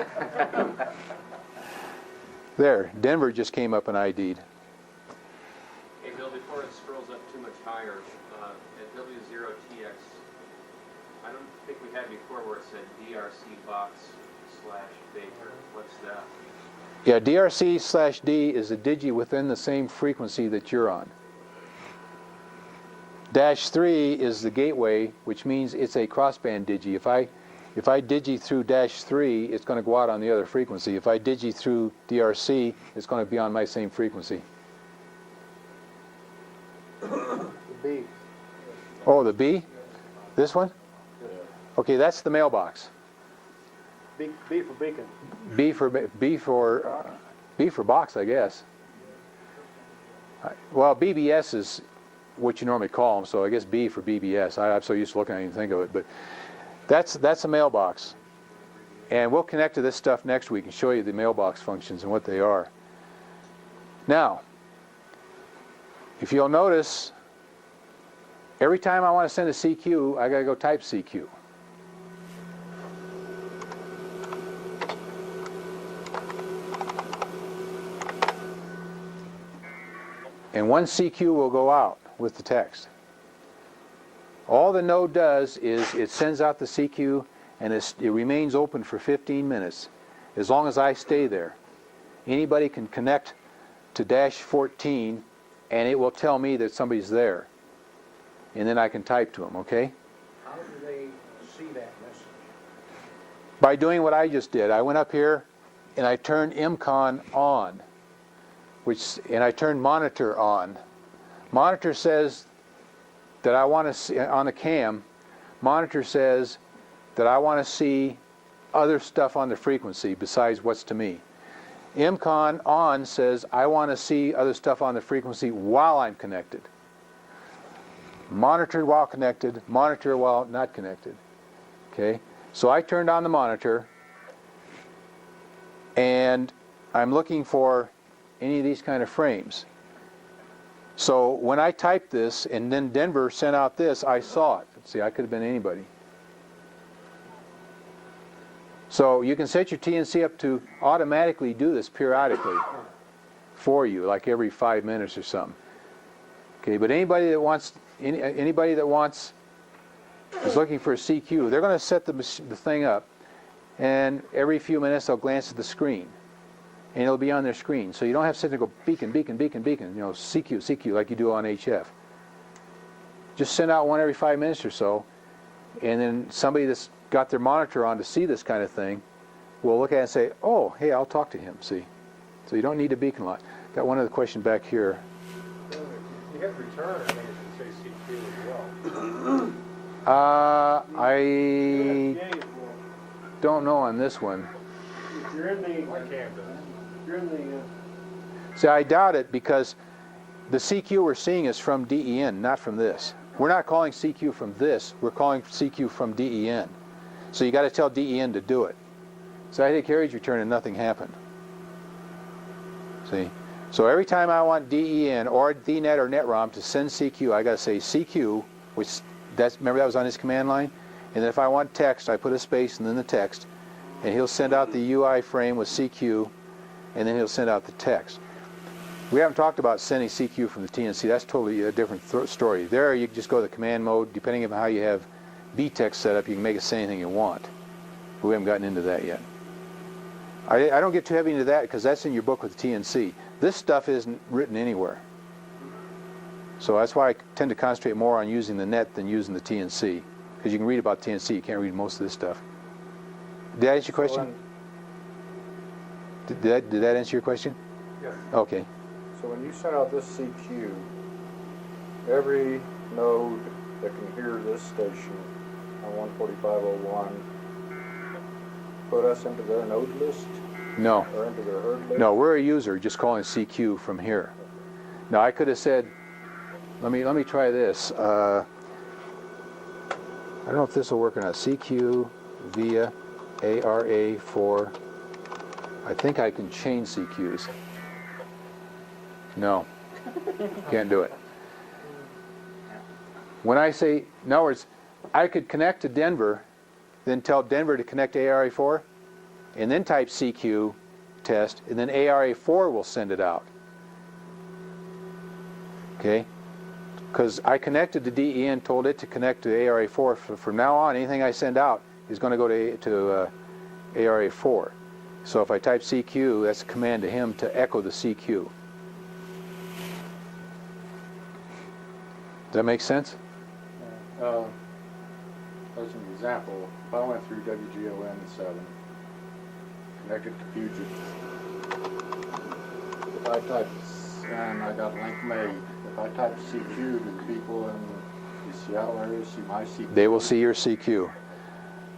There, Denver just came up and ID'd. Hey Bill, before it scrolls up too much higher, at W0TX, I don't think we had before where it said DRC box/Baker. What's that? Yeah, DRC/D is a digi within the same frequency that you're on. -3 is the gateway, which means it's a crossband digi. If I digi through -3, it's going to go out on the other frequency. If I digi through DRC, it's going to be on my same frequency. The B. Oh, the B? This one? Okay, that's the mailbox. B for beacon. B for box, I guess. Well, BBS is what you normally call them, so I guess B for BBS. I'm so used to looking at it, I didn't think of it, but that's a mailbox. And we'll connect to this stuff next week and show you the mailbox functions and what they are. Now, if you'll notice, every time I want to send a CQ, I got to go type CQ. And one CQ will go out with the text. All the node does is it sends out the CQ and it remains open for 15 minutes as long as I stay there. Anybody can connect to -14 and it will tell me that somebody's there. And then I can type to them, okay? How do they see that message? By doing what I just did. I went up here and I turned MCON on, and I turned monitor on. Monitor says that I want to see, on the cam, monitor says that I want to see other stuff on the frequency besides what's to me. MCON on says I want to see other stuff on the frequency while I'm connected. Monitor while connected, monitor while not connected. Okay? So I turned on the monitor and I'm looking for any of these kind of frames. So when I typed this and then Denver sent out this, I saw it. See, I could have been anybody. So you can set your TNC up to automatically do this periodically for you, like every 5 minutes or something. Okay, but anybody that wants is looking for a CQ, they're going to set the thing up, and every few minutes they'll glance at the screen, and it'll be on their screen. So you don't have to sit there and go beacon, beacon, beacon, beacon, you know, CQ, CQ, like you do on HF. Just send out one every 5 minutes or so, and then somebody that's got their monitor on to see this kind of thing will look at it and say, oh, hey, I'll talk to him, see. So you don't need a beacon lot. Got one other question back here. You hit return, I think it should say CQ as well. I don't know on this one. If you're in the, you're in the, See, I doubt it because the CQ we're seeing is from DEN, not from this. We're not calling CQ from this, we're calling CQ from DEN. So you got to tell DEN to do it. So I hit carriage return and nothing happened. See? So every time I want DEN or DNet or NetROM to send CQ, I got to say CQ, which remember that was on his command line? And then if I want text, I put a space and then the text, and he'll send out the UI frame with CQ, and then he'll send out the text. We haven't talked about sending CQ from the TNC. That's totally a different story. There you can just go to the command mode. Depending on how you have BTEX set up, you can make it say anything you want. But we haven't gotten into that yet. I don't get too heavy into that because that's in your book with the TNC. This stuff isn't written anywhere. So that's why I tend to concentrate more on using the net than using the TNC. Because you can read about TNC, you can't read most of this stuff. Did that answer your question? Did that answer your question? Yes. Okay. So when you send out this CQ, every node that can hear this station on 145.01 put us into their node list? No. Or into their herd list? No, we're a user just calling CQ from here. Now I could have said, let me try this. I don't know if this will work or not. CQ via ARA4. I think I can change CQs. No, can't do it. When I say, in other words, I could connect to Denver, then tell Denver to connect to ARA4, and then type CQ test, and then ARA4 will send it out. Okay? Because I connected to DEN, told it to connect to ARA4. From now on, anything I send out is going to go to ARA4. So if I type CQ, that's a command to him to echo the CQ. Does that make sense? As an example, if I went through WGON7, connected to Puget, if I type, and I got link made, if I type CQ to the people in the Seattle area see my CQ. They will see your CQ.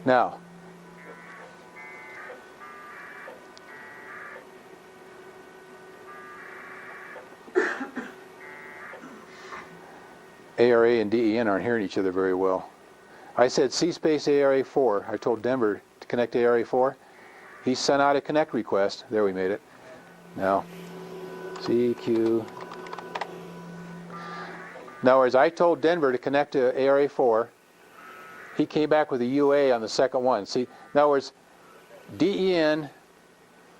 Now, ARA and DEN aren't hearing each other very well. I said C space ARA4. I told Denver to connect to ARA4. He sent out a connect request. There, we made it. Now, CQ. In other words, I told Denver to connect to ARA4. He came back with a UA on the second one. See, in other words, DEN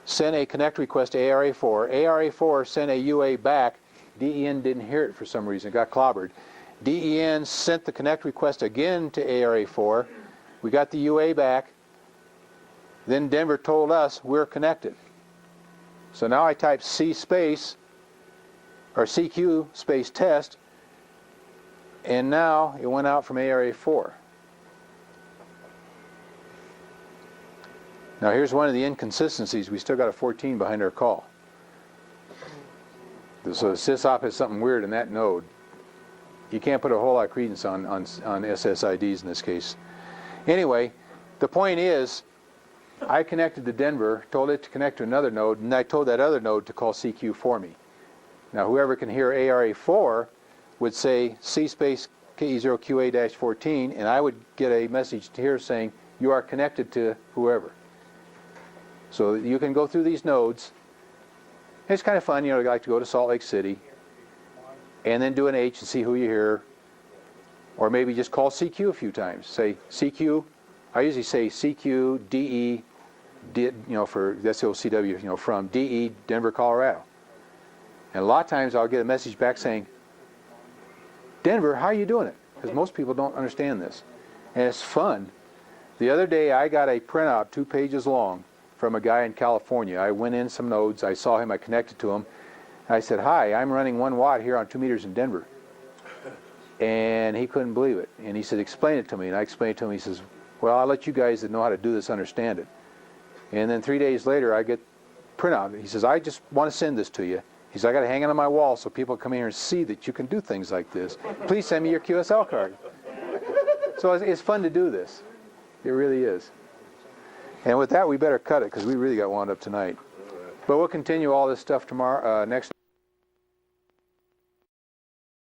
sent a connect request to ARA4. ARA4 sent a UA back. DEN didn't hear it for some reason. It got clobbered. DEN sent the connect request again to ARA4. We got the UA back. Then Denver told us we're connected. So now I type C space, or CQ space test, and now it went out from ARA4. Now here's one of the inconsistencies. We still got a 14 behind our call. So the sysop has something weird in that node. You can't put a whole lot of credence on SSIDs in this case. Anyway, the point is, I connected to Denver, told it to connect to another node, and I told that other node to call CQ for me. Now whoever can hear ARA4 would say C space KE0QA-14, and I would get a message here saying, you are connected to whoever. So you can go through these nodes. It's kind of fun, you know, I like to go to Salt Lake City and then do an H and see who you hear. Or maybe just call CQ a few times. Say CQ, I usually say CQ, DE, you know, for that's the old CW, you know, from DE, Denver, Colorado. And a lot of times I'll get a message back saying, Denver, how are you doing it? Because most people don't understand this. And it's fun. The other day I got a printout 2 pages long from a guy in California. I went in some nodes, I saw him, I connected to him. I said, hi, I'm running 1 watt here on 2 meters in Denver. And he couldn't believe it. And he said, explain it to me. And I explained it to him. He says, well, I'll let you guys that know how to do this understand it. And then 3 days later, I get printout. He says, I just want to send this to you. He says, I got to hang it on my wall so people come here and see that you can do things like this. Please send me your QSL card. So it's fun to do this. It really is. And with that, we better cut it because we really got wound up tonight. But we'll continue all this stuff tomorrow, next